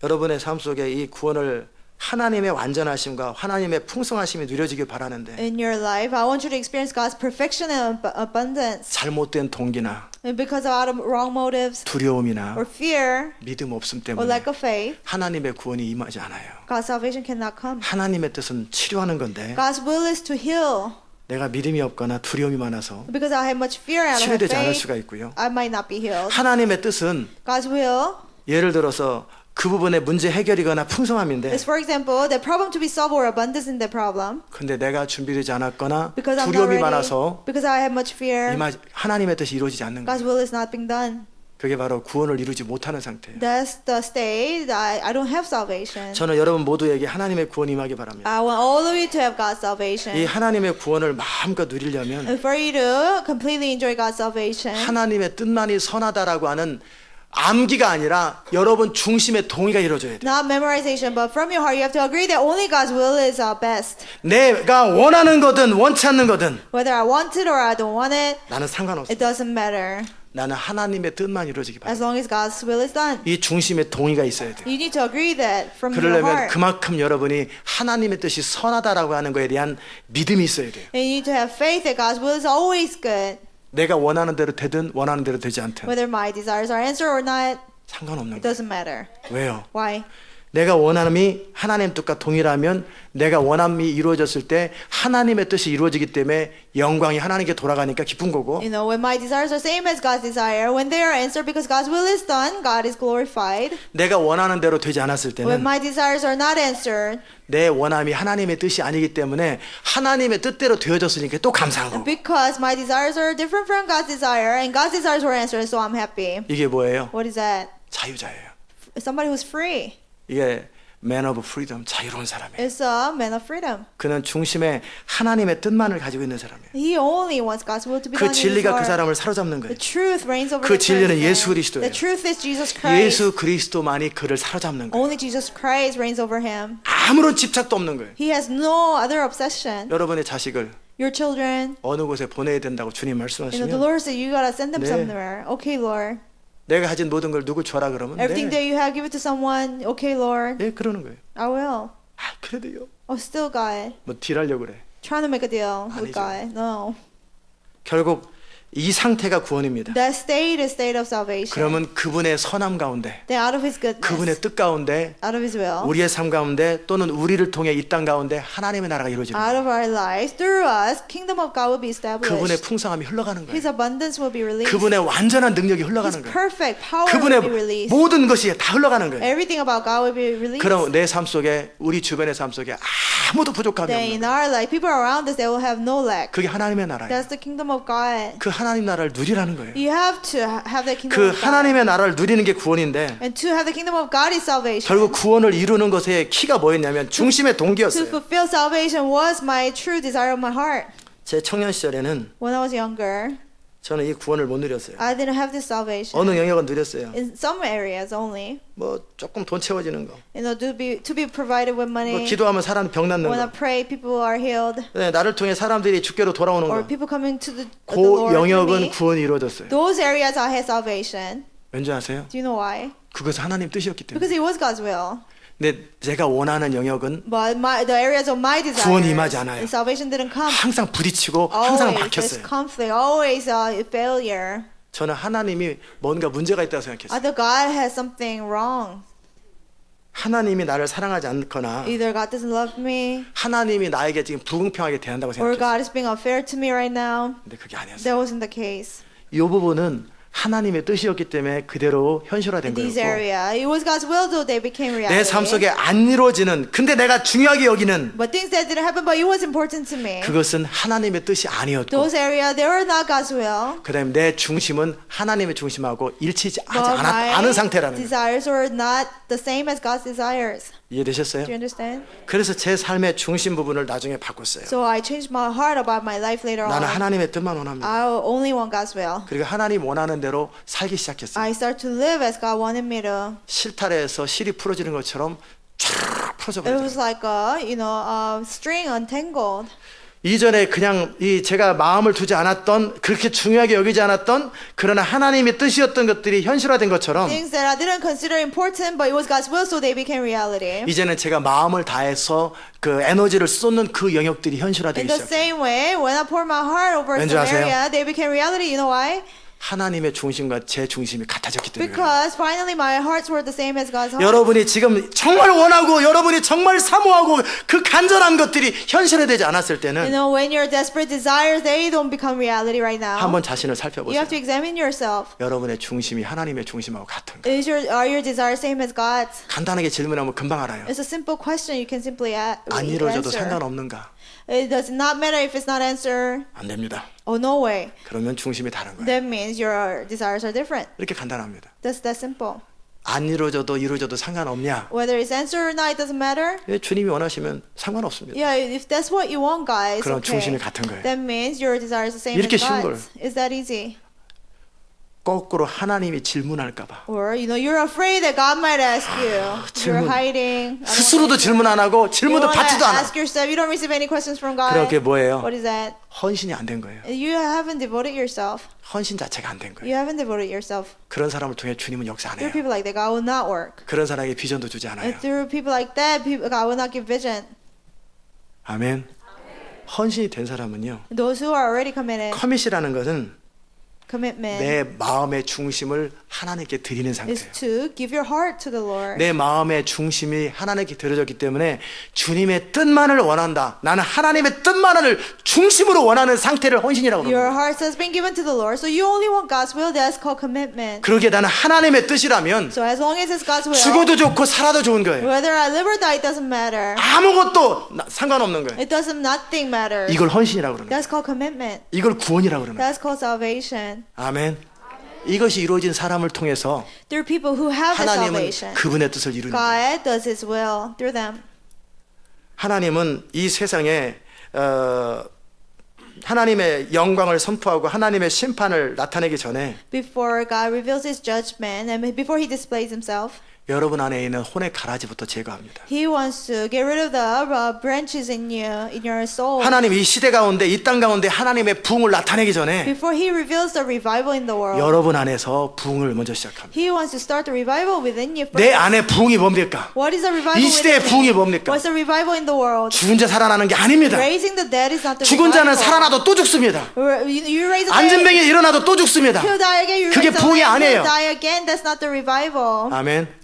여러분의 삶 속에 이 구원을 하나님의 완전하심과 하나님의 풍성하심이 누려지길 바라는데 In your life, I want you to experience God's perfection and abundance. 잘못된 동기나 And because of out of wrong motives 두려움이나 or fear 믿음 없음 or 때문에 lack of faith, 하나님의 구원이 임하지 않아요. God's salvation cannot come. 하나님의 뜻은 치료하는 건데 God's will is to heal. 내가 믿음이 없거나 두려움이 많아서 Because I have much fear and I don't have 치료되지 않을 faith, 수가 있고요. I might not be healed. 하나님의 뜻은 God's will 예를 들어서 그 부분의 문제 해결이거나 풍성함인데 is, for example, the problem to be solved or abundance in the problem. 근데 내가 준비되지 않았거나 Because I'm not 두려움이 ready, 많아서 because I have much fear, 하나님의 뜻이 이루어지지 않는 거예요. God's will is not being done. 그게 바로 구원을 이루지 못하는 상태예요. That's the state that I don't have salvation. 저는 여러분 모두에게 하나님의 구원이 임하기 바랍니다. I want all of you to have God's 이 salvation. 하나님의 구원을 마음껏 누리려면 And for you to completely enjoy God's salvation, 하나님의 뜻만이 선하다라고 하는 암기가 아니라 여러분 중심의 동의가 이루어져야 돼요. not memorization, but from your heart, you have to agree that only God's will is best. 내가 원하는 거든 원치 않는 거든 Whether I want it or I don't want it, 나는 상관없어. it doesn't matter. 나는 하나님의 뜻만 이루어지기 바랍니다. As long as God's will is done. 이 중심의 동의가 있어야 돼요. You need to agree that from your 그러려면 heart. 그만큼 여러분이 하나님의 뜻이 선하다라고 하는 거에 대한 믿음이 있어야 돼요. And you need to have faith that God's will is always good. 내가 원하는 대로 되든 원하는 대로 되지 않든 Whether my desires are answered or not, 상관없는 it 거예요. doesn't matter. 왜요? Why? 내가 원함이 하나님 뜻과 동일하면 내가 원함이 이루어졌을 때 하나님의 뜻이 이루어지기 때문에 영광이 하나님께 돌아가니까 기쁜 거고 You know, when my desires are same as God's desire, when they are answered because God's will is done, God is glorified. 내가 원하는 대로 되지 않았을 When 때는 my desires are not answered, 내 원함이 하나님의 뜻이 아니기 때문에 하나님의 뜻대로 되어졌으니까 또 감사한 거고 because my desires are different from God's desire, and God's desires were answered, so I'm happy. 이게 뭐예요? What is that? 자유자예요. Somebody who's free. 이게 man of freedom, 자유로운 사람이에요. It's a man of freedom. 그는 중심에 하나님의 뜻만을 가지고 있는 사람이에요. He only wants God's will to be 그 done in his 진리가 그 heart. 사람을 사로잡는 거예요. The truth reigns over 그 the 진리는 person. 예수 그리스도예요. The truth is Jesus Christ. 예수 그리스도만이 그를 사로잡는 거예요. Only Jesus Christ reigns over him. 아무런 집착도 없는 거예요. He has no other obsession. 여러분의 자식을 Your children, 어느 곳에 보내야 된다고 주님 the 말씀하시면 Lord said you gotta send them 네. somewhere. Okay, Lord. 내가 가진 모든 걸 누구 줘라 그러면 Everything 네, that you have, give it to someone. Okay, Lord. 네 그러는 거예요. I will. 아 그래도요. Oh, still God. 뭐 딜하려고 그래. Trying to make a deal 아니죠. with God. No. 결국 이 상태가 구원입니다. That state is state of salvation. 그러면 그분의 선함 가운데 Then out of His goodness, 그분의 뜻 가운데 out of His will, 우리의 삶 가운데 또는 우리를 통해 이 땅 가운데 하나님의 나라가 이루어지는 out 거예요. of our lives, through us, kingdom of God will be established. 그분의 풍성함이 흘러가는 His 거예요. abundance will be released. 그분의 완전한 능력이 His 흘러가는 거예요. perfect power will be 그분의 released. 모든 것이 다 흘러가는 거예요. Everything about God will be released. 그럼 내 삶 속에 우리 주변의 삶 속에 아무도 부족함이 Then 없는 in 거예요. our life, people around us, they will have no lack. 그게 하나님의 나라예요. That's the kingdom of God. 그 하나님 나라를 누리라는 거예요. You have to have the kingdom 그 of God. 하나님의 나라를 누리는 게 구원인데 And to have the kingdom of God is salvation. 결국 구원을 이루는 것의 키가 뭐였냐면 중심의 To 동기였어요. fulfill salvation was my true desire of my heart. 제 청년 시절에는 When I was younger, 저는 이 구원을 못 누렸어요. I didn't have this salvation. 어느 영역은 누렸어요. In some areas only, 뭐 조금 돈 채워지는 거. you know, to be provided with 뭐 money. 기도하면 사람 병 낫는 When I 거. pray, people are healed, 네, 나를 통해 사람들이 주께로 돌아오는 or 거. people coming to the 그 Lord through 영역은 me. 구원이 이루어졌어요. Those areas I had salvation. 왠지 아세요? Do you know why? 그것은 하나님 뜻이었기 때문에. Because it was God's will. 근데 제가 원하는 영역은 But the areas of my desires, 구원이 임하지 않아요. and salvation didn't come. 항상 부딪히고 항상 Always there's 막혔어요. conflict, always failure. 저는 하나님이 뭔가 문제가 있다고 I 생각했어요. thought God has something wrong. 하나님이 나를 사랑하지 않거나 Either God doesn't love me, 하나님이 나에게 지금 불공평하게 대한다고 or 생각했어요. God is being unfair to me right now. 근데 그게 아니었어요. That wasn't the case. 이 부분은 하나님의 뜻이었기 때문에 그대로 현실화된 In this 거였고 area, it was God's will though they became reality. 내 삶 속에 안 이루어지는 근데 내가 중요하게 여기는 But things that didn't happen, but it was important to me. 그것은 하나님의 뜻이 아니었고 Those areas, they were not God's will. 그 다음에 내 중심은 하나님의 중심하고 일치하지 But my 않은 상태라는 거예요. desires were not the same as God's desires. 이해되셨어요? Do you understand? 그래서 제 삶의 중심 부분을 나중에 바꿨어요. So I changed my heart about my life later 나는 on. 하나님의 뜻만 원합니다. I only want God's will. 그리고 하나님 원하는 대로 살기 시작했어요. I start to live as God wanted me to. 실타래에서 실이 풀어지는 것처럼 쫙 풀어져 It was 버려요. like a string untangled. 이전에 그냥 제가 마음을 두지 않았던 그렇게 중요하게 여기지 않았던 그러나 하나님의 뜻이었던 것들이 현실화된 것처럼 Things that I didn't consider important, but it was God's will, so they became reality. 이제는 제가 마음을 다해서 그 에너지를 쏟는 그 영역들이 현실화되기 In the 시작해요. same way, when I poured my heart over 왠지 some 아세요? area, they became reality. You know why? 하나님의 중심과 제 중심이 같아졌기 때문에 그래요. Because finally my hearts were the same as God's heart. 여러분이 지금 정말 원하고 여러분이 정말 사모하고 그 간절한 것들이 현실화되지 않았을 You 때는 know, when your desperate desires, they don't become reality right now. 한번 자신을 You 살펴보세요. have to examine yourself. 여러분의 중심이 하나님의 중심하고 같은가? Are your desires same as God's? 간단하게 질문하면 금방 알아요. It's a simple question you can simply 안 이루어져도 answer. 상관없는가? It does not matter if it's not answered. 안 됩니다. Oh, no way. 그러면 중심이 다른 거예요. That means your desires are different. 이렇게 간단합니다. That's that simple. 안 이루어져도 상관없냐? Whether it's answered or not, it doesn't matter. 예, 주님이 원하시면 상관없습니다. Yeah, if that's what you want, guys, 그럼 okay. 중심이 같은 거예요. That means your desires are the same 이렇게 as 쉬운 God's. Is that easy? 거꾸로 하나님이 질문할까 봐. Or, you know, you're afraid that God might ask you. You're 질문. hiding. I don't 스스로도 want to 질문 안 하고 You 질문도 wanna 받지도 않아. ask yourself. You don't receive any questions from God. 그럼 그게 뭐예요? What is that? 헌신이 안 된 거예요. You haven't devoted yourself. 헌신 자체가 안 된 거예요. You haven't devoted yourself. 그런 사람을 통해 주님은 역사 안 Through 해요. people like that, God will not work. 그런 사람에게 비전도 주지 않아요. And through people like that, God will not give vision. 아멘. 헌신이 된 사람은요. Those who are already committed, 커밋이라는 것은 commitment 내 마음의 중심을 하나님께 드리는 is 상태예요. to give your heart to the Lord. 내 마음의 중심이 하나님께 드려졌기 때문에 주님의 뜻만을 원한다. 나는 하나님의 뜻만을 중심으로 원하는 상태를 헌신이라고 Your 합니다. heart has been given to the Lord, so you only want God's will. That's called commitment. 그러기에 나는 하나님의 뜻이라면 So as long as it's God's will, 죽어도 좋고 살아도 좋은 거예요. whether I live or die, it doesn't matter. 아무것도 상관없는 거예요. It doesn't. Nothing matters. 이걸 헌신이라고 그러는 거예요. That's called commitment. 이걸 구원이라고 그러는 거예요. That's called salvation. 아멘. 이것이 이루어진 사람을 통해서 Through people who have the 하나님은 salvation, 그분의 뜻을 이루는 거예요. God does His will through them. 하나님은 이 세상에 하나님의 영광을 선포하고 하나님의 심판을 나타내기 전에 Before God reveals His judgment and before He displays Himself, 여러분 안에 있는 혼의 가라지부터 제거합니다. He wants to get rid of the branches in you, in your soul. 하나님 이 시대 가운데 이 땅 가운데 하나님의 부흥을 나타내기 전에 Before He reveals the revival in the world, 여러분 안에서 부흥을 먼저 시작합니다. He wants to start the revival within you 내 first. 안에 부흥이 뭡니까? What is the revival 이 시대의 within 부흥이 you? 뭡니까? What's the revival in the world? 죽은 자 살아나는 게 아닙니다. Raising the dead is not the 죽은 자는 revival. 살아나도 또 죽습니다. You raise the 앉은 dead, 병에 일어나도 또 죽습니다. he'll die again. You 그게 raise the 부흥이 dead, 아니에요. he'll die again. That's not the revival. 아멘.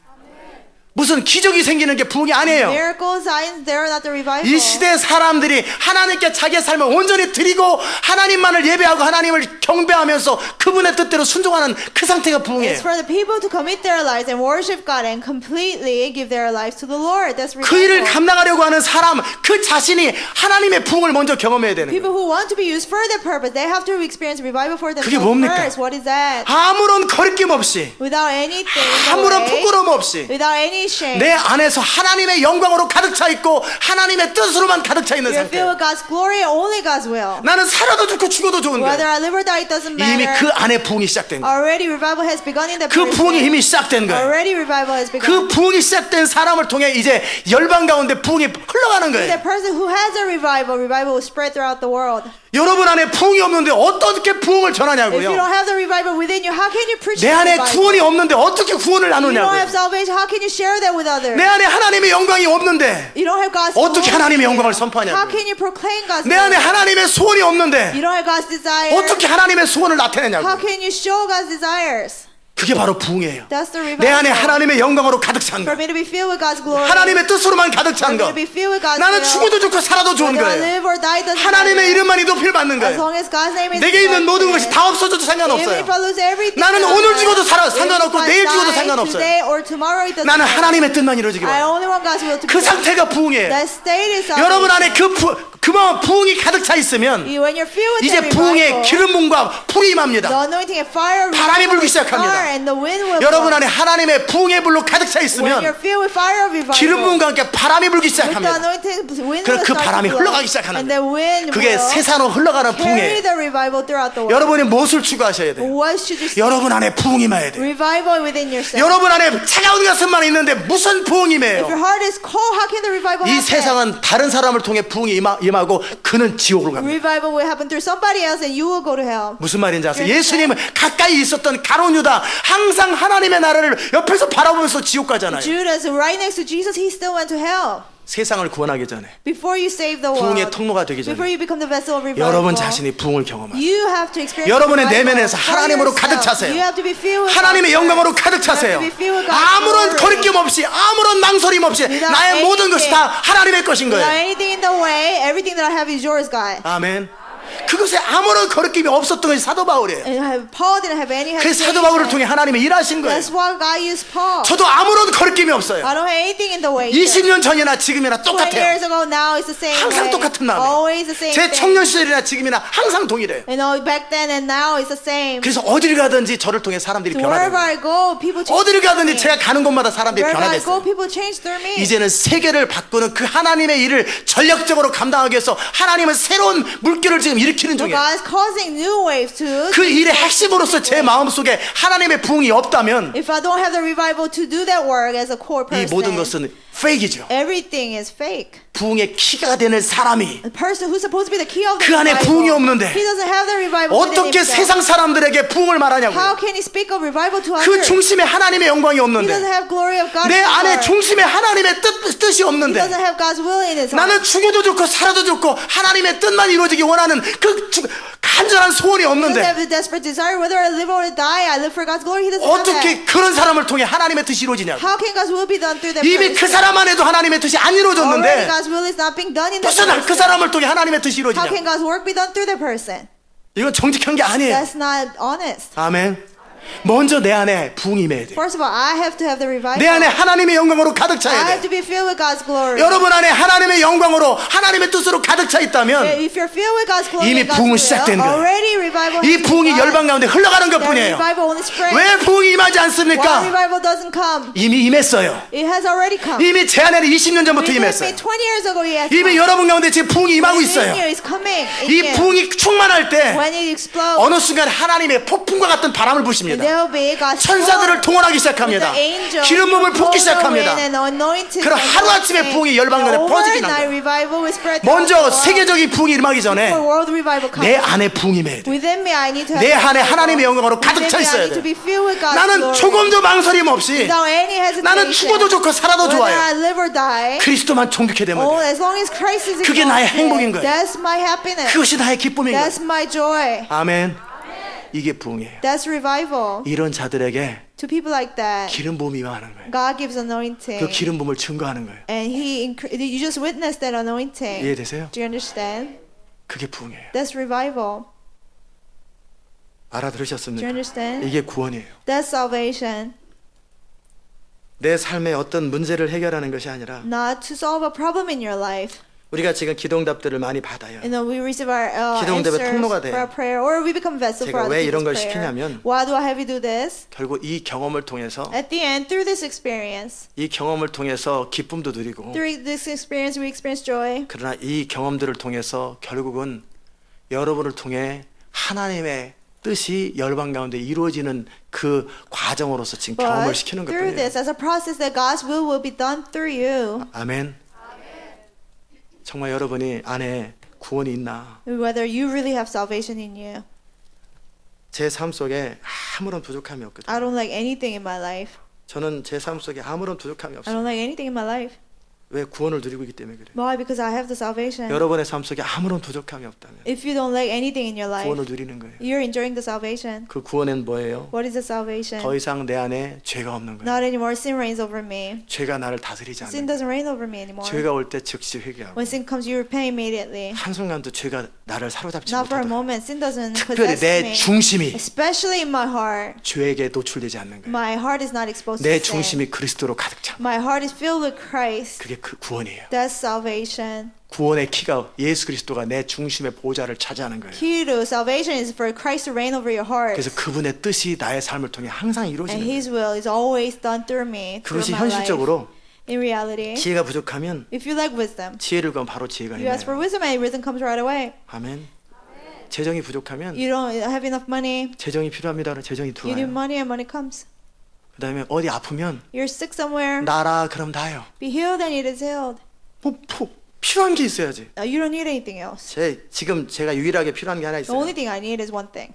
무슨 기적이 생기는 게 부흥이 아니에요. Miracles, signs, they're not the revival. 이 시대 사람들이 하나님께 자기의 삶을 온전히 드리고 하나님만을 예배하고 하나님을 경배하면서 그분의 뜻대로 순종하는 그 상태가 It's 부흥이에요. for the people to commit their lives and worship God and completely give their lives to the Lord. That's 그 일을 revival. 감당하려고 하는 사람 그 자신이 하나님의 부흥을 먼저 경험해야 되는 People 거예요. who want to be used for their purpose, they have to experience revival for 그게 themselves 뭡니까? first. What is that? 아무런 거리낌 없이 Without anything in the 아무런 way, 부끄러움 없이 without any shame. 내 안에서 하나님의 영광으로 가득 차 있고 하나님의 뜻으로만 가득 차 있는 You're filled 상태. with God's glory and only God's will. 나는 살아도 좋고 죽어도 좋은 Whether 거예요. I live or die, it doesn't 이미 matter. 그 안에 부흥이 시작된 거예요. Already revival has begun in the 그 부흥이 person. 이미 시작된 거예요. Already revival has 그 begun. 부흥이 시작된 사람을 통해 이제 열방 가운데 부흥이 흘러가는 The 거예요. person who has a revival will spread throughout the world. 여러분 안에 부흥이 없는데 어떻게 부흥을 If you don't 전하냐고요. have the revival within you, how can you preach 내 the 안에 revival? 구원이 없는데 어떻게 구원을 You don't have 나누냐고요. salvation, how can you share that with others? 내 안에 하나님의 영광이 없는데 You don't have God's 어떻게 glory. 하나님의 영광을 How 선포하냐고요. can you proclaim God's 내 안에 glory? 하나님의 소원이 없는데 You don't have God's desire. 어떻게 하나님의 소원을 How 나타내냐고요. can you show God's desires? 그게 바로 부흥이에요. That's the 내 안에 revival. 하나님의 영광으로 가득 찬 For 거. me to be filled with God's glory. 하나님의 뜻으로만 가득 For 찬 me 거. to be filled with God's 나는 will. 죽어도 좋고 살아도 좋은 Whether I 거예요. live or die doesn't 하나님의 matter. 이름만이 높이를 받는 As 거예요. long as God's name is 내게 있는 모든 것이 exalted. 다 없어져도 Even 상관없어요. if I lose everything, 나는 that I 오늘 have, 죽어도 even 상관없고 if I 내일 죽어도 die 상관없어요. today or tomorrow, it doesn't 나는 matter. 하나님의 뜻만 이루어지기 I 바랍니다. only want God's will to be 그 done. 상태가 부흥이에요. That state is 여러분 안에 salvation. 그만 부흥이 가득 차 있으면 When you're filled with 이제 the 부흥의 revival, 기름 부음과 불이 the 임합니다. anointing and fire 바람이 will 불기 start 시작합니다. and the wind will 여러분 blow. 안에 하나님의 부흥의 불로 가득 차 When 있으면 you're filled with fire of revival, 기름 부음과 함께 바람이 불기 with the 시작합니다. anointing, wind 그럼 will 그 start 바람이 to blow, 흘러가기 시작하는 and the wind 그게 will 세상으로 흘러가는 carry 부흥이에요. the revival throughout the world. 여러분이 무엇을 추구하셔야 돼요? What should you see? 여러분 안에 부흥이 임해야 돼요. Revival within yourself. 여러분 안에 차가운 가슴만 있는데 무슨 부흥이 If your 임해요? heart is cold, how can the revival 이 happen? 세상은 다른 사람을 통해 부흥이 임하고 그는 지옥으로 갑니다. Revival will happen through somebody else and you will go to hell. 무슨 말인지 아세요? 예수님은 가까이 있었던 가룟 유다 항상 하나님의 나라를 옆에서 바라보면서 지옥 가잖아요. Judas, right next to Jesus, he still went to hell. 세상을 구원하기 전에 Before you save the 부흥의 world, 통로가 되기 before 전에 you become the vessel of revival, 여러분 자신이 부흥을 경험하세요. you have to experience 여러분의 revival 내면에서 for 하나님으로 yourself. 가득 차세요. You have to be filled with 하나님의 God's 영광으로 Spirit. 가득 차세요. You have to be filled with God's 아무런 glory. 거리낌 없이 아무런 망설임 없이 Without 나의 모든 것이 다 하나님의 것인 Without 거예요. anything in the way, everything that I have is yours, God. 아멘. 그것에 아무런 거리낌이 없었던 것이 사도 바울이에요. And Paul didn't have any 그래서 사도 hesitation. 바울을 통해 하나님이 일하신 거예요. That's why God used Paul. 저도 아무런 거리낌이 없어요. I don't have anything in the way. 20년 전이나 지금이나 20 똑같아요. years ago, now it's the same 항상 way. 똑같은 마음이에요. Always the same 제 thing. 청년 시절이나 지금이나 항상 동일해요. You know, back then and now it's the same. 그래서 어디를 가든지 저를 통해 사람들이 So wherever 변화돼요. I go, people change 어디를 through 가든지 me. 제가 가는 곳마다 사람들이 Wherever I go, 변화됐어요. people change through me. 이제는 세계를 바꾸는 그 하나님의 일을 전력적으로 감당하기 위해서 하나님은 새로운 물결을 지금 일으키는 So 중이에요. God is causing new waves to. 그 일의 핵심으로서 제 마음속에 하나님의 부흥이 없다면 If I don't have the revival to do that work as a core 이 person, 모든 것은 페이크이죠. everything is fake. 부흥의 키가 되는 사람이 The person who's supposed to be the key of the 그 안에 revival, 부흥이 없는데 he doesn't have the revival within 어떻게 himself. 세상 사람들에게 부흥을 How 말하냐고요. can he speak of revival to 그 others? 중심에 하나님의 영광이 He doesn't 없는데 have glory of God. 내 in his 안에 heart. 중심에 하나님의 뜻이 He 없는데 doesn't have God's will in his heart. 나는 죽어도 좋고 살아도 좋고 하나님의 뜻만 이루어지기 원하는 그 간절한 소원이 He doesn't 없는데 have the desperate desire whether I live or die. I live for God's glory. He doesn't have that. 어떻게 그런 사람을 통해 하나님의 뜻이 이루어지냐고. How can God's will be done through that 이미 그 person? 사람 안에도 하나님의 뜻이 안 Already 이루어졌는데 God's will is not being done in that 무슨 그 person. 사람을 통해 하나님의 뜻이 How 이루어지냐. can God's work be done through that person? 이건 정직한 게 아니에요. That's not honest. 아멘. 먼저 내 안에 부흥이 임해야 돼요. First of all, I have to have the revival. 내 안에 하나님의 영광으로 가득 I 차야 have 돼. to be filled with God's glory. 여러분 안에 하나님의 영광으로 하나님의 뜻으로 가득 차 있다면 If you're filled with God's glory, 이미 and God's 부흥은 will, 시작된 거예요. already revival 이 has 부흥이 begun. 열방 가운데 흘러가는 That 것뿐이에요. revival only spreads. 왜 부흥이 임하지 Why 않습니까? revival doesn't come? 이미 임했어요. It has already come. 이미 제 안에는 20년 전부터 Believe me, 임했어요. 20 years ago, he has 이미 come. 여러분 가운데 지금 부흥이 임하고 있어요. It's coming. 이 부흥이 충만할 때 When it explodes, 어느 순간 하나님의 폭풍과 같은 바람을 부십니다. there will be God's 천사들을 통원하기 with 시작합니다. the angels 기름 부음을 who 붓기 blow the 시작합니다. wind and anointed 그럼 and 하루아침에 anointing. 부흥이 열방 가운데 The 퍼지긴 overnight 합니다. revival will spread 먼저 throughout the world. 세계적인 부흥이 임하기 전에 Before world revival comes. 내 안에 부흥이 임해야 돼. Within me, I need to have 내 안에 revival. 하나님의 영광으로 가득 Within 차 me, I 있어야 need to 돼. be filled with God's 나는 glory. 조금도 망설임 없이 Without any hesitation. 나는 죽어도 좋고 살아도 Whether 좋아요. I live or die. 그리스도만 존귀케 되면 Oh, 돼. as long as Christ is 그게 나의 exalted, 행복인 거예요. That's my happiness. 그것이 나의 기쁨인 거예요. That's my joy. 아멘. 이게 부흥이에요. That's revival. 이런 자들에게 To people like that, 기름 부음이 임하는 거예요. God gives anointing. 그 기름 부음을 증거하는 거예요. And you just witnessed that anointing. 이해되세요? Do you understand? 그게 부흥이에요. That's revival. Do you 알아들으셨습니까? understand? 이게 구원이에요. That's salvation. 내 삶의 어떤 문제를 해결하는 것이 아니라 Not to solve a problem in your life. 우리가 지금 기도응답들을 많이 받아요. You know, we receive our 기도응답의 answers 통로가 for 돼요. our prayer, or we become vessel for 제가 other 왜 이런 people's 걸 prayer. 시키냐면 Why do I have you do this? 결국 이 경험을 통해서 At the end, through this experience, 이 경험을 통해서 기쁨도 누리고 through this experience, we experience joy. 그러나 이 경험들을 통해서 결국은 여러분을 통해 하나님의 뜻이 열방 가운데 이루어지는 그 과정으로서 지금 경험을 But 시키는 through 것뿐이에요. this, as a process, that God's will be done through you. 아멘. 정말 여러분이 안에 구원이 있나? Whether you really have salvation in you. 제 삶 속에 아무런 부족함이 I 없거든요. don't like anything in my life. 저는 제 삶 속에 아무런 부족함이 I 없어요. don't like anything in my life. 왜 구원을 누리고 있기 때문에 그래요. Why? Because I have the salvation. 여러분의 삶 속에 아무런 부족함이 없다면 If you don't like anything in your life, 구원을 누리는 거예요. you're enjoying the salvation. 그 구원은 뭐예요? What is the salvation? 더 이상 내 안에 죄가 없는 거예요. Not anymore sin reigns over me. 죄가 나를 다스리지 Sin 않는 거예요. doesn't reign over me anymore. 죄가 올 때 즉시 회개하고 When sin comes, you repent immediately. 한순간도 죄가 나를 사로잡지 Not for a 못하도록 moment. Sin doesn't 특별히 possess 내 me. 중심이 Especially in my heart. 죄에게 노출되지 않는 거예요. My heart is not exposed 내 to sin. 중심이 그리스도로 가득 차. My heart is filled with Christ. 그게 그 구원이에요. That's salvation. 구원의 키가 예수 그리스도가 내 중심의 보좌를 차지하는 거예요. Key to salvation is for Christ to reign over your heart. 그래서 그분의 뜻이 나의 삶을 통해 항상 And 이루어지는 거예요. His will is always done through me. Through 그것이 my life. 현실적으로 In reality, 지혜가 부족하면 if you lack wisdom, 지혜를 구하면 바로 지혜가 you ask for 있네요. wisdom and wisdom comes right away. 아멘. 재정이 부족하면 You don't have enough money, 재정이 필요합니다. 그러면 재정이 you need 들어와요. money and money comes. 그다음에 어디 아프면 You're sick somewhere, 나라 그럼 나요. be healed and it is healed. 뭐 필요한 게 있어야지. You don't need anything else. 지금 제가 유일하게 필요한 게 하나 The 있어요. only thing I need is one thing.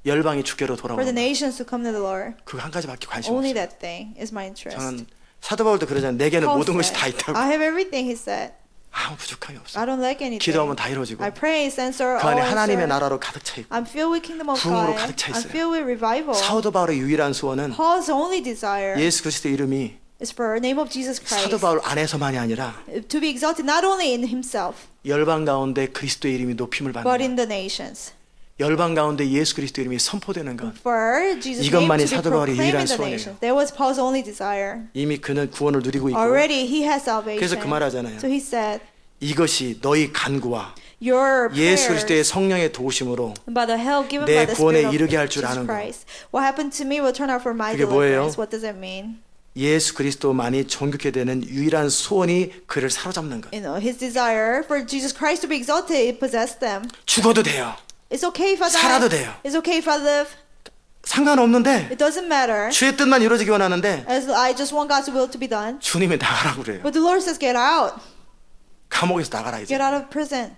열방이 주께로 For the 돌아오는 거. nations to come to the Lord. 그거 한 가지밖에 관심 Only 없어요. that thing is my interest. 저는 사도 바울도 그러잖아요. 내게는 Paul 모든 것이 said, 다 있다고. I have everything, he said. 아무 부족함이 없어. I don't lack anything. 기도하면 다 이루어지고 I pray, answer, 그 all 안에 하나님의 answer. 나라로 가득 차 있고 I'm filled with kingdom of 부흥으로 God. 가득 차 I'm 있어요. filled with revival. 사도 바울의 유일한 소원은 Paul's only desire 예수 그리스도의 이름이 is for the name of Jesus 사도 Christ 바울 안에서만이 아니라 to be exalted not only in himself, 열방 가운데 그리스도의 이름이 높임을 but 받는 in the nations. 열방 가운데 예수 그리스도 이름이 선포되는 것. For Jesus' name 이것만이 to be 사도 바울의 proclaimed 유일한 in the 소원이에요. nations. That was Paul's only desire. 이미 그는 구원을 누리고 있고 Already he has salvation. 그래서 그 말하잖아요. So he said, 이것이 너희 간구와 your 예수 prayers 그리스도의 성령의 도우심으로 by the help given 내 by the 구원에 Spirit of 이르게 할 줄 Jesus 아는 것. Christ. What happened to me will turn out for my 그게 뭐예요? deliverance. What does it mean? 예수 그리스도만이 존귀케 되는 유일한 소원이 그를 사로잡는 것. You know, his desire for Jesus Christ to be exalted, it possessed them. 죽어도 돼요. It's okay if I die. 살아도 돼요. It's okay if I live. 상관없는데 It doesn't matter. 주의 뜻만 이루어지기 원하는데 As I just want God's will to be done. 주님이 나가라고 그래요. But the Lord says, get out. 감옥에서 나가라 이제. Get out of prison.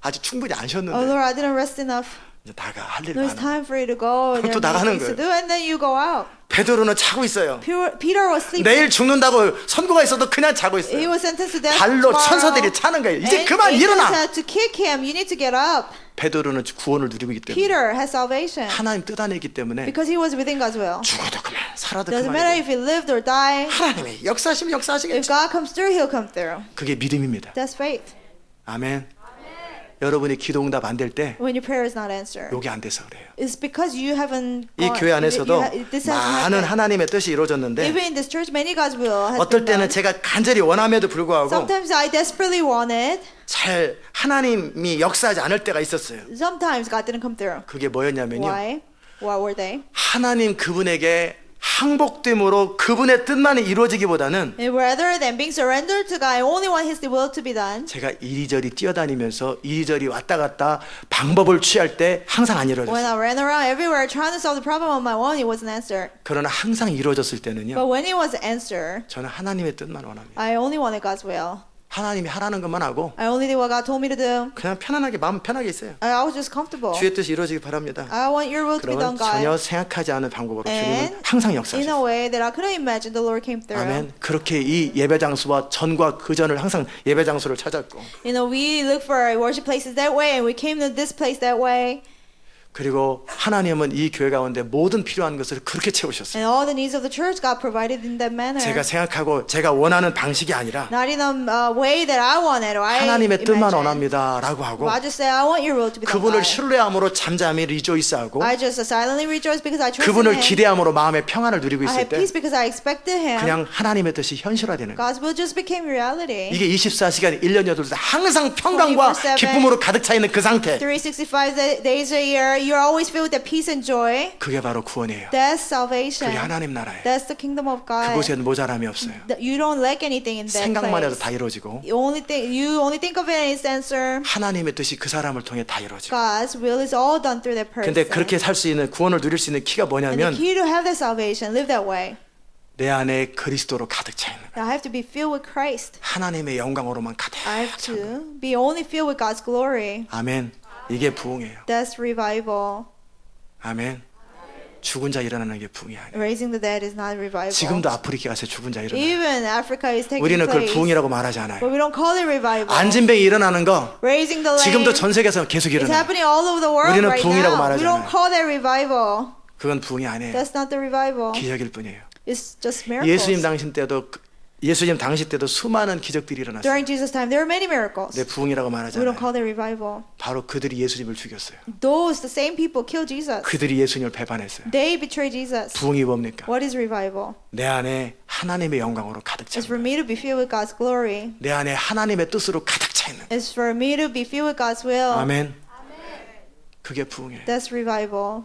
아직 충분히 안 Oh 쉬었는데 Lord, I didn't rest enough. 이제 나가 할 일 There's 많아. time for you to go. 그럼 또 There are 나가는 things to 거예요. do, and then you go out. 베드로는 자고 있어요. Peter was sleeping. 내일 죽는다고 선고가 있어도 그냥 자고 He 있어요. was sentenced to death 발로 tomorrow. 천사들이 차는 거예요. 이제 And 그만 angels 일어나. had to kick him. You need to get up. 베드로는 구원을 누리고 있기 때문에 Peter has salvation 하나님 뜻 안에 있기 때문에 because he was within God's will. 죽어도 그만 살아도 Doesn't matter 그만이고 if he lived or died. 하나님이 역사하시면 If 역사하시겠죠. God comes through, He'll come through. 그게 믿음입니다. That's faith. 아멘. 여러분이 기도 응답 안 될 때 When your prayer is not answered, 요게 안 돼서 그래요. it's because you haven't. 이 gone- 교회 안에서도 this hasn't 많은 happened. 하나님의 뜻이 이루어졌는데 Even in this church, many God's will has 어떨 been 때는 done. 제가 간절히 원함에도 불구하고 Sometimes I desperately wanted. 잘 하나님이 역사하지 않을 때가 있었어요. Sometimes God didn't come through. 그게 뭐였냐면요. Why? What were they? 하나님 그분에게 항복됨으로 그분의 뜻만이 이루어지기보다는 And rather than being surrendered to God, I only want His will to be done. 제가 이리저리 뛰어다니면서 이리저리 왔다 갔다 방법을 취할 때 항상 안 When 이루어졌어요. I ran around everywhere trying to solve the problem on my own, it wasn't answered. 그러나 항상 이루어졌을 때는요. But when it was answered, 저는 하나님의 뜻만 원합니다. I only wanted God's will. 하나님이 하라는 것만 하고 I only did what God told me to do. 그냥 편안하게 마음 편하게 있어요. I was just comfortable. 주의 뜻이 이루어지기 바랍니다. I want your will to be 그러면 done, God. 전혀 생각하지 않은 방법으로 주님은 And 항상 in a 역사하셨어요. way that I couldn't imagine, the Lord came through. 아멘. 그렇게 이 예배 장소와 전과 그 전을 항상 예배 장소를 찾았고 You know, we look for worship places that way, and we came to this place that way. 그리고 하나님은 이 교회 가운데 모든 필요한 것을 그렇게 채우셨어요. And all the needs of the church, God provided in that manner. 제가 생각하고 제가 원하는 방식이 아니라 Not in a way that I wanted or I 하나님의 뜻만 imagined. 원합니다라고 하고 But I just say, I want your will to be done. 그분을 God. 신뢰함으로 잠잠히 리조이스하고 I just silently rejoice because I trust 그분을 in Him. 기대함으로 마음의 평안을 누리고 I 있을 had 때 peace because I expected Him. 그냥 하나님의 뜻이 현실화되는 거예요. God's will just became reality. 이게 24시간 1년 8달 항상 평강과 24/7 기쁨으로 가득 차 있는 그 상태 365 days a year, you're always filled with that peace and joy. 그게 바로 구원이에요. That's salvation. 그게 하나님 나라예요. That's the kingdom of God. 그곳에는 모자람이 없어요. You don't lack anything in that 생각만 해도 place. 다 이루어지고 You only think of it and it's answered. 하나님의 뜻이 그 사람을 통해 다 이루어지고 God's will is all done through that person. 근데 그렇게 살 수 있는 구원을 누릴 수 있는 키가 And the 뭐냐면 key to have that salvation, live that way. 내 안에 그리스도로 가득 차 있는 거예요. I have to be filled with Christ. 하나님의 영광으로만 가득 I have 차 있는 거예요. to be only filled with God's glory. 아멘. 이게 부흥이에요. That's revival. 아멘. 죽은 자 일어나는 게 부흥이 아니에요. Raising the dead is not revival. 지금도 아프리카 가서 죽은 자 일어나요. Even Africa is taking 우리는 그걸 place. 부흥이라고 말하지 But 않아요. we don't call it revival. 안진병이 일어나는 거 Raising the lame. 지금도 전 세계에서 계속 It's 일어나요. happening all over the world 우리는 right 부흥이라고 now. 말하지 We don't 않아요. call that revival. 그건 부흥이 아니에요. That's not the revival. 기적일 뿐이에요. It's just miracles. 예수님 당시 때도 수많은 기적들이 일어났어요. During Jesus' time, there were many miracles. 내 부흥이라고 We don't 말하잖아요. call that revival. 바로 그들이 예수님을 죽였어요. The same people killed Jesus. 그들이 예수님을 배반했어요. They betrayed Jesus. 부흥이 뭡니까? What is revival? 내 안에 하나님의 영광으로 가득 차 It's for 있는 me to be filled with God's glory. 내 안에 하나님의 뜻으로 가득 차 있는 It's for me to be filled with God's will. 아멘. 그게 부흥이에요. That's revival.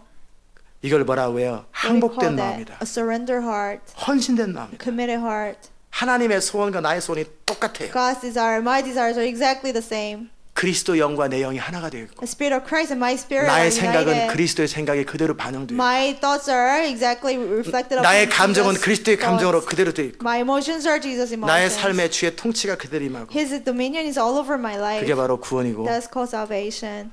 이걸 뭐라고 해요? What do we call 항복된 that? 마음이다. A surrender heart. 헌신된 마음이다. Committed heart. 하나님의 소원과 나의 소원이 똑같아요. God's desire, my desires are exactly the same. 그리스도 영과 내 영이 하나가 되어 있고 The spirit of Christ and my spirit are 나의 생각은 united. 그리스도의 생각에 그대로 반영돼요. My thoughts are exactly reflected 나의 upon 감정은 Jesus' 그리스도의 감정으로 thoughts. 그대로 되어 있고 My emotions are Jesus' 나의 emotions. 삶의 주의 통치가 그대로 임하고 His dominion is all over my life. 그게 바로 구원이고 That's called salvation.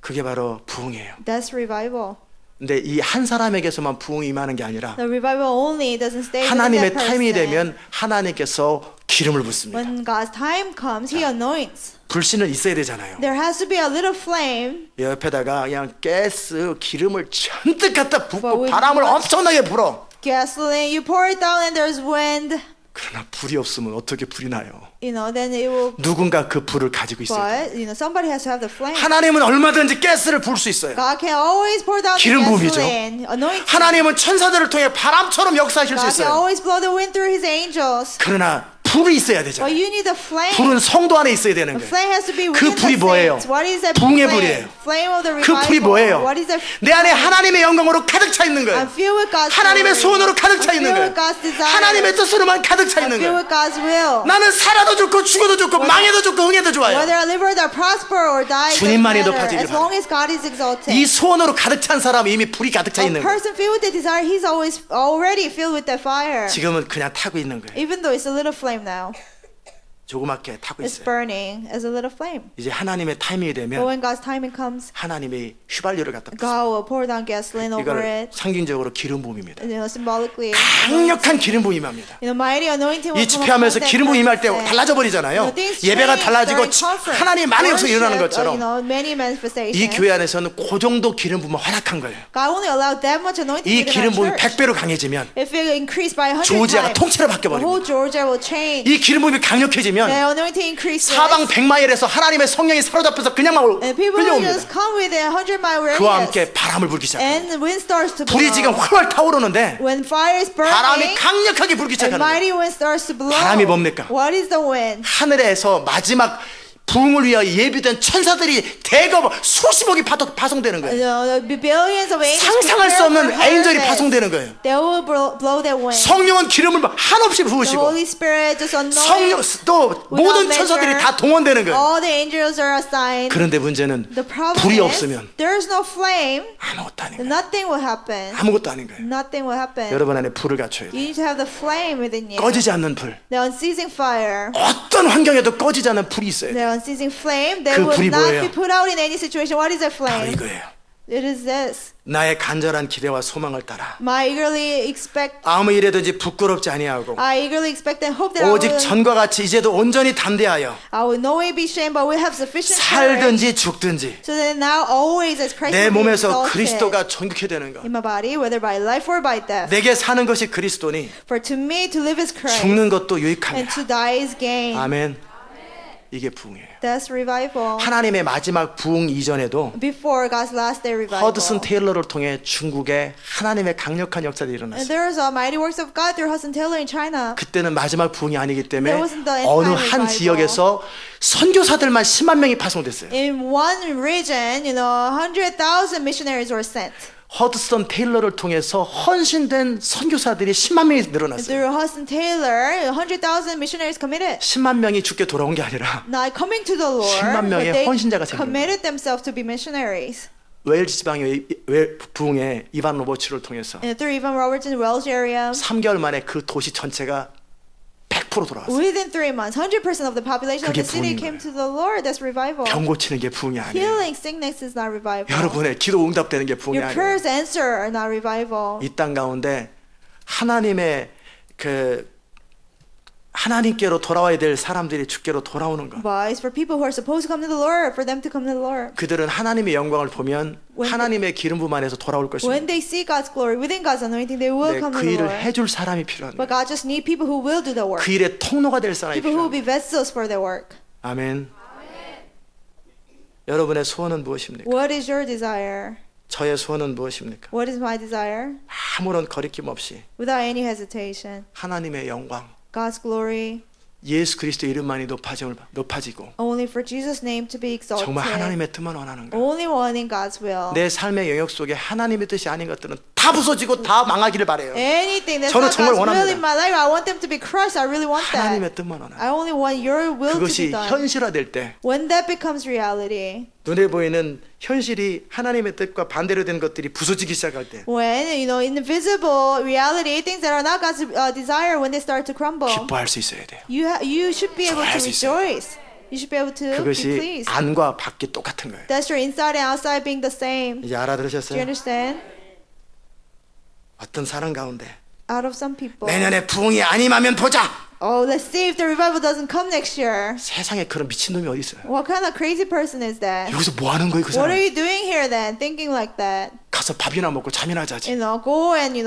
그게 바로 부흥이에요. That's revival. 근데 이 한 사람에게서만 부흥이 임하는 게 아니라 The revival only doesn't stay within 하나님의 that 타임이 person. 되면 하나님께서 기름을 붓습니다. When God's time comes, He anoints. 불씨는 있어야 되잖아요. There has to be a little flame. 옆에다가 그냥 가스 기름을 잔뜩 갖다 But 붓고 with 바람을 much- 엄청나게 불어. Gasoline, you pour it down and there's wind. 그러나 불이 없으면 어떻게 불이 나요? Then it will. 누군가 그 불을 가지고 있어요. But somebody has to have the flame. 하나님은 얼마든지 가스를 불 수 있어요. God can always pour down the 기름 부음이죠. gasoline, anointing. 하나님은 천사들을 통해 바람처럼 역사하실 수 God can 있어요. always blow the wind through His angels. 그러나 불이 있어야 But 되잖아요. you need the flame. 불은 성도 안에 있어야 되는 The 거예요. flame has to be 그 within 불이 the 뭐예요? saints. What is that 부흥의 flame? 불이에요. Flame of the 그 불이 revival. 뭐예요? What is that? 내 안에 하나님의 영광으로 가득 차 있는 I'm 거예요. filled with God's 하나님의 glory. 소원으로 가득 차 I'm 있는 filled 거예요. with God's desire. 하나님의 뜻으로만 가득 차 I'm 있는 filled 거예요. with God's will. 나는 살아도 좋고 죽어도 좋고 망해도 좋고 흥해도 좋아요. Whether I live or I prosper or die, it doesn't 주님만이 matter. 높아지길 As long as God is exalted. 이 소원으로 가득 찬 사람이 이미 불이 가득 차 A 있는 거예요. person filled with the desire, he's always already filled with that fire. 지금은 그냥 타고 있는 거예요. Even though it's a little flame now, 조그맣게 타고 it's 있어요. burning as a little flame. 이제 하나님의 타이밍이 But 되면 when God's timing comes, 하나님이 휘발유를 갖다 붓습니다. God will pour down gasoline over 이거를 it. 상징적으로 기름 부음입니다. Symbolically, 강력한 기름 부음이 임합니다. mighty anointing 이 will come 집회하면서 upon that 기름 부음이 임할 때 person. 달라져 버리잖아요. Things 예배가 change 달라지고 during conference. 하나님의 많은 역사가 일어나는 Worship, 것처럼 many 이 manifestations. 교회 안에서는 그 정도 기름 부음을 허락한 거예요. God only allowed that much anointing 이 within 기름 our 부음이 church. 100배로 강해지면 If it increased by 100 조지아가 times, 통째로 the 바뀌어버립니다. whole Georgia will change. 이 기름 부음이 강력해지면 The anointing increases. 사방 100마일에서 하나님의 성령이 사로잡혀서 그냥 막 And people will 흘려옵니다. just come within 100-mile 그와 radius. 함께 바람을 불기 시작해요. And wind starts to blow. 불이 지금 활활 타오르는데 When fire is 바람이 burning, 강력하게 불기 and 시작하는 거예요. mighty wind starts to blow. 바람이 뭡니까? What is the wind? 하늘에서 마지막 부흥을 위하여 예비된 천사들이 대거 수십억이 파송되는 거예요. The billions of angels 상상할 수 prepare 없는 for 엔젤이 harvest. 파송되는 거예요. They will blow that wind. 성령은 기름을 한없이 The 부으시고 Holy Spirit just 성령 anoints. 또 모든 measure. 천사들이 다 동원되는 거예요. All the angels are assigned. 그런데 문제는 The problem 불이 is 없으면 there's no flame. 아무것도 아닌 거예요. Nothing will happen. 아무것도 아닌 거예요. Nothing will happen. 여러분 안에 불을 갖춰야 돼요. You need to have the flame within you. 꺼지지 않는 불. The unceasing fire. 어떤 환경에도 꺼지지 않는 불이 있어야 돼요. The unceasing flame that 그 will 불이 not 뭐예요? be put out in any situation. What is that 바로 flame? 이거예요. It is this. 나의 간절한 기대와 소망을 따라 My eagerly expect. 아무 일에든지 부끄럽지 아니하고 I eagerly expect and hope that 오직 전과 같이 이제도 온전히 담대하여 I will no way be shamed, but will have sufficient courage. 살든지 죽든지 So that now always as Christ 내 will be 몸에서 exalted 그리스도가 존귀케 되는 것. in my body, whether by life or by death. 내게 사는 것이 그리스도니 For to me to live is Christ, 죽는 것도 and 유익함이라. to die is gain. 아멘. 이게 부흥이에요. That's revival. 하나님의 마지막 부흥 이전에도 Before God's last day revival. 허드슨 테일러를 통해 중국에 하나님의 강력한 역사들이 And 일어났어요. there's a mighty works of God through Hudson Taylor in China. 그때는 마지막 부흥이 아니기 때문에 There wasn't the end 어느 time 한 revival. 지역에서 선교사들만 10만 명이 파송됐어요. In one region, 100,000 missionaries were sent. 허드슨 테일러를 통해서 헌신된 선교사들이 10만 명이 늘어났어요. Through Hudson Taylor, 100,000 missionaries committed. 10만 명이 죽게 돌아온 게 아니라 Not coming to the Lord, 10만 명의 but they 헌신자가 생긴 committed themselves to be missionaries. 웨일즈 지방의 부흥의 이반 로버츠를 통해서 And through even Robertson Welsh area, 3개월 만에 그 도시 전체가 100% 돌아왔어요. within 3 months, 100% of the population of 그게 the city 부흥인 came 거예요. to the Lord. That's revival. 병 고치는 게 부흥이 아니에요. Healing sickness is not revival. 여러분의 기도 응답되는 게 부흥이 Your 아니에요. prayers answer are not revival. 이 땅 가운데 하나님의 하나님께로 돌아와야 될 사람들이 주께로 돌아오는 것. But it's for people who are supposed to come to the Lord, for them to come to the Lord. 그들은 하나님의 영광을 보면 When 하나님의 기름 부음 안에서 돌아올 것입니다. When they see God's glory, within God's anointing, they will 네, come 그 to the 일을 Lord. 해줄 사람이 필요합니다. But God just need people who will do the work. 그 일의 통로가 될 사람이 People who will 필요합니다. be vessels for their work. 아멘. 여러분의 소원은 무엇입니까? What is your desire? 저의 소원은 무엇입니까? What is my desire? 아무런 거리낌 없이 Without any hesitation. 하나님의 영광, God's glory. 예수 그리스도 이름만이 높아지고 Only for Jesus' name to be exalted. 정말 하나님의 뜻만 원하는 것. Only wanting God's will. 내 삶의 영역 속에 하나님의 뜻이 아닌 것들은 다 부서지고 다 망하기를 바래요. Anything that's 저는 not 정말 God's will 원합니다. in my life, I want them to be crushed. I really want that. 하나님의 뜻만 원하는. I only want your will to 그것이 be done. 현실화될 때 When that becomes reality, 눈에 보이는 현실이 하나님의 뜻과 반대로 된 것들이 부서지기 시작할 때 when invisible reality, things that are not God's desire, when they start to crumble, 기뻐할 수 있어야 돼요. you should be able to 좋아할 수 있어요. rejoice. You should be able to be 그것이 pleased. 안과 밖이 똑같은 거예요. That's your inside and outside being the same. 이제 Do you 알아들으셨어요? understand? 어떤 사람 가운데 out of some people. 내년에 부흥이 아니면 보자. Oh, let's see if the revival doesn't come next year. 세상에 그런 미친놈이 어디 있어요? What kind of crazy person is that? 여기서 뭐 하는 거예요, 그 What 사람? are you doing here then, thinking like that? 가서 밥이나 먹고 잠이나 자지. Go and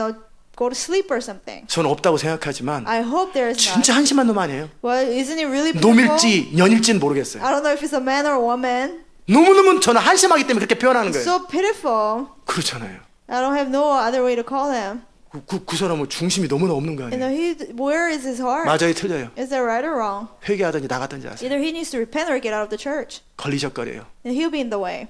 go to sleep or something. 저는 없다고 생각하지만 I hope there is not. 진짜 한심한 놈 아니에요? Well, isn't it really beautiful? 놈일지 년일지는 모르겠어요. I don't know if it's a man or a woman. 너무너무 저는 한심하기 때문에 그렇게 표현하는 거예요. So pitiful. 그렇잖아요. I don't have no other way to call him. 그 사람은 중심이 너무나 없는 거 아니에요? Where is his heart? 맞아요, 틀려요. Is that right or wrong? 회개하든지 나가든지 하세요. Either he needs to repent or get out of the church. 걸리적거려요. And he'll be in the way.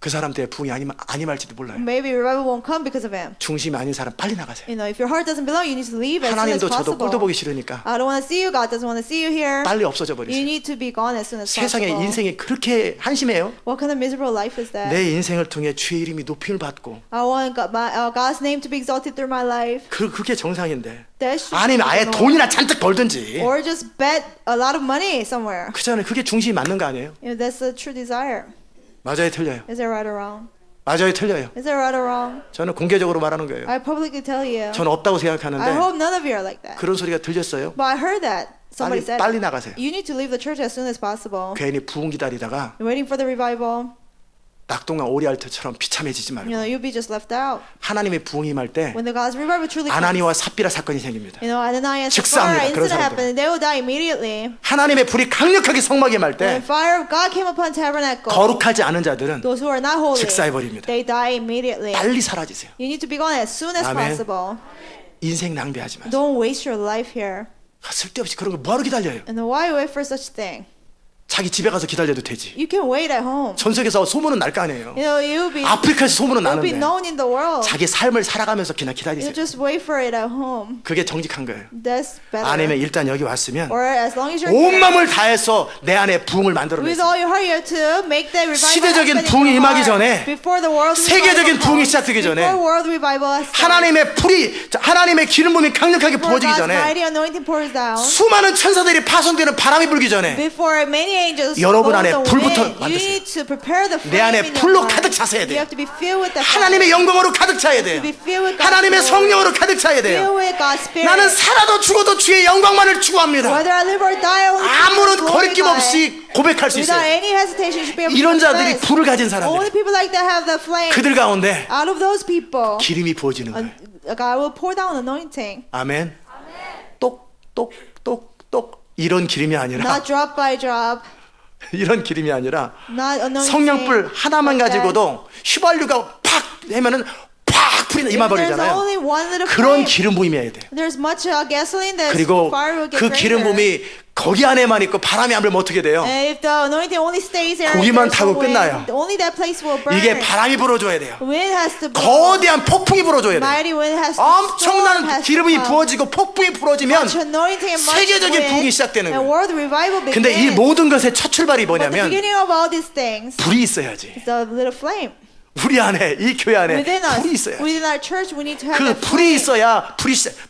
그 사람 때문에 부흥이 아니말지도 몰라요. Maybe revival won't come because of him. 중심이 아닌 사람 빨리 나가세요. If your heart doesn't belong, you need to leave as soon as 하나님도 저도 꼴도 possible. 보기 싫으니까 I don't want to see you. God doesn't want to see you here. 빨리 없어져 You 버리세요. need to be gone as soon as 세상에 possible. 인생이 그렇게 한심해요? What kind of miserable life is that? 내 인생을 통해 주의 이름이 높임을 받고 I want God's name to be exalted through my life. 그게 정상인데 That should 아니면 be 아예 normal. 돈이나 잔뜩 벌든지 Or just bet a lot of money somewhere. 그잖아요. 그게 중심이 맞는 거 아니에요? That's the true desire. 맞아요, 틀려요. Is that right or wrong? 맞아요, 틀려요. Is that right or wrong? 저는 공개적으로 말하는 거예요. I publicly tell you. 저는 없다고 I 생각하는데 hope none of you are like that. 그런 소리가 들렸어요. But I heard that. Somebody said, 빨리 나가세요. you need to leave the church as soon as possible. 괜히 부흥 기다리다가 Waiting for the revival. 낙동강 오리알트처럼 비참해지지 말고 You'll be just left out. 하나님의 부흥이 임할 때 When the God's revival truly comes, 아나니와 삽비라 사건이 생깁니다. Ananias and 즉사합니다. Sapphira 그런 incident 사람들. happened, and they will die immediately. 하나님의 불이 강력하게 성막에 임할 때 When fire of God came upon tabernacle, 거룩하지 않은 자들은 those who are not holy, 즉사해버립니다. they die immediately. 빨리 사라지세요. You need to be gone as soon as 아멘. possible. 인생 낭비하지 마세요. Don't waste your life here. 쓸데없이 그런 거 뭐하러 기다려요? And why wait for such thing? 자기 집에 가서 기다려도 되지. You can wait at home. 전 세계에서 소문은 날 거 아니에요. You'll be 아프리카에서 소문은 you'll be 나는데 known in the world. 자기 삶을 살아가면서 그냥 You 기다리세요. just wait for it at home. 그게 정직한 거예요. That's better. 아니면 일단 여기 왔으면 Or as long as you're 온 here, 마음을 다해서 내 안에 부흥을 with 만들어내세요. all your heart, you have to make that revival 시대적인 happen in 부흥이 your 임하기 heart 전에, before the world 세계적인 revival 부흥이 comes, 시작되기 전에, before world revival has started, 하나님의 불이 하나님의 기름 부음이 강력하게 before 부어지기 God's 전에 mighty anointing pours down, 수많은 천사들이 파송되는 바람이 불기 전에 before many angels 여러분 blow 안에 the 불부터 wind, you 만드세요. need to prepare the 내 안에 flame in your 불로 heart. 가득 차서야 돼요. You have to be filled with the 하나님의 영광으로 가득 차야 돼요. to be filled with God's 하나님의 glory, 성령으로 가득 차야 돼요. filled with God's spirit. 나는 살아도 죽어도 주의 영광만을 추구합니다. Whether I live or die, I will 아무런 glorify 거리낌 없이 고백할 수 without 있어요. any hesitation. You should be able to 이런 자들이 confess. 불을 가진 Only 사람들, people like that have the flame. 그들 가운데 Out of those people, 기름이 부어지는 거예요. God will pour down anointing. 아멘. 똑똑똑똑 이런 기름이 아니라 Not drop by drop. 이런 기름이 아니라 Not anointing. 성령불 하나만 like that. 가지고도 휘발유가 팍 하면은 팍 불이 If there's 임해버리잖아요. only one little 그런 flame, 기름 부임이어야 돼요. there's much gasoline that 그리고 fire will get 그 기름 greater. 부음이 거기 안에만 있고 바람이 안 불면 어떻게 돼요? And if the anointing only stays there, 고기만 there's 타고 no wind, 끝나요. only that place will burn. 이게 바람이 불어줘야 돼요. Wind has to blow. 거대한 폭풍이 불어줘야 돼요. Mighty wind has to 엄청난 storm has 기름이 to come. 부어지고 폭풍이 불어지면 Much anointing and much 세계적인 wind, 부흥이 시작되는 and 거예요. world revival begins. 근데 이 모든 것의 첫 출발이 But the 뭐냐면 beginning of all these things 불이 있어야지. is a little flame. 우리 안에 이 교회 안에 Within us, 불이 있어야. within our church, we need to have 그 that 불이 flame. 있어야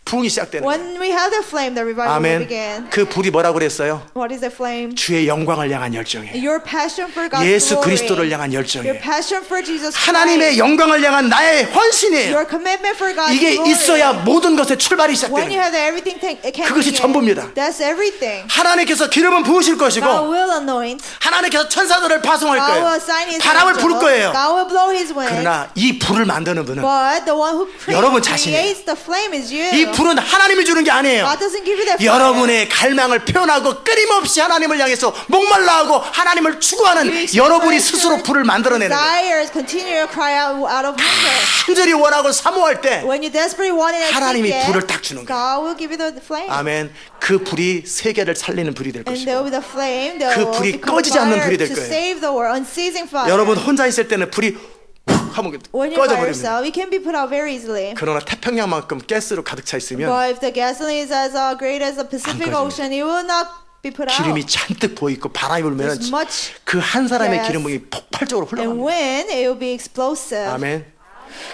부흥이 시작되는 거예요. When we have that flame, the revival will 아멘. begin. 그 불이 뭐라고 그랬어요? What is that flame? 주의 영광을 향한 열정이에요. Your passion for God's 예수 glory. 그리스도를 향한 Your 열정이에요. passion for Jesus 하나님의 Christ. 영광을 향한 나의 헌신이에요. Your commitment for God's 이게 glory. 있어야 모든 것의 출발이 When 시작되는 you 거예요. have that, everything can 그것이 begin. 전부입니다. That's everything. 하나님께서 기름은 부으실 God 것이고 will anoint. 하나님께서 천사들을 파송할 God will 거예요. assign His 바람을 불 angels. 거예요. God will blow His wind. 그러나 이 불을 만드는 분은 But the one who 여러분 자신이에요. creates the flame is you. 이 불은 하나님이 주는 게 아니에요. God doesn't give you that flame. 여러분의 갈망을 표현하고 끊임없이 하나님을 향해서 목말라하고 하나님을 추구하는 여러분이 스스로 불을 만들어내는 거예요. Desires continue to cry out of hunger. 간절히 원하고 사모할 때 When you desperately want it, 하나님이 seek it, 불을 딱 주는 거예요. God will give you the flame. 아멘. 그 불이 세계를 살리는 불이 될 And there will 것이고 be the flame that 그 will 불이 become 꺼지지 않는 fire 불이 될 to 거예요. save the world, unceasing fire. 여러분 혼자 있을 때는 불이 훅 하면 When you're by 꺼져버립니다. yourself, it can be put out very easily. 그러나 태평양만큼 가스로 가득 차 있으면 But if the gasoline is as great as the Pacific 꺼집니다. Ocean, it will not be put out. 기름이 잔뜩 보이고 바람이 불면 There's much 그 한 사람의 gas. 기름이 폭발적으로 And 흘러갑니다. when it will be explosive. 아멘.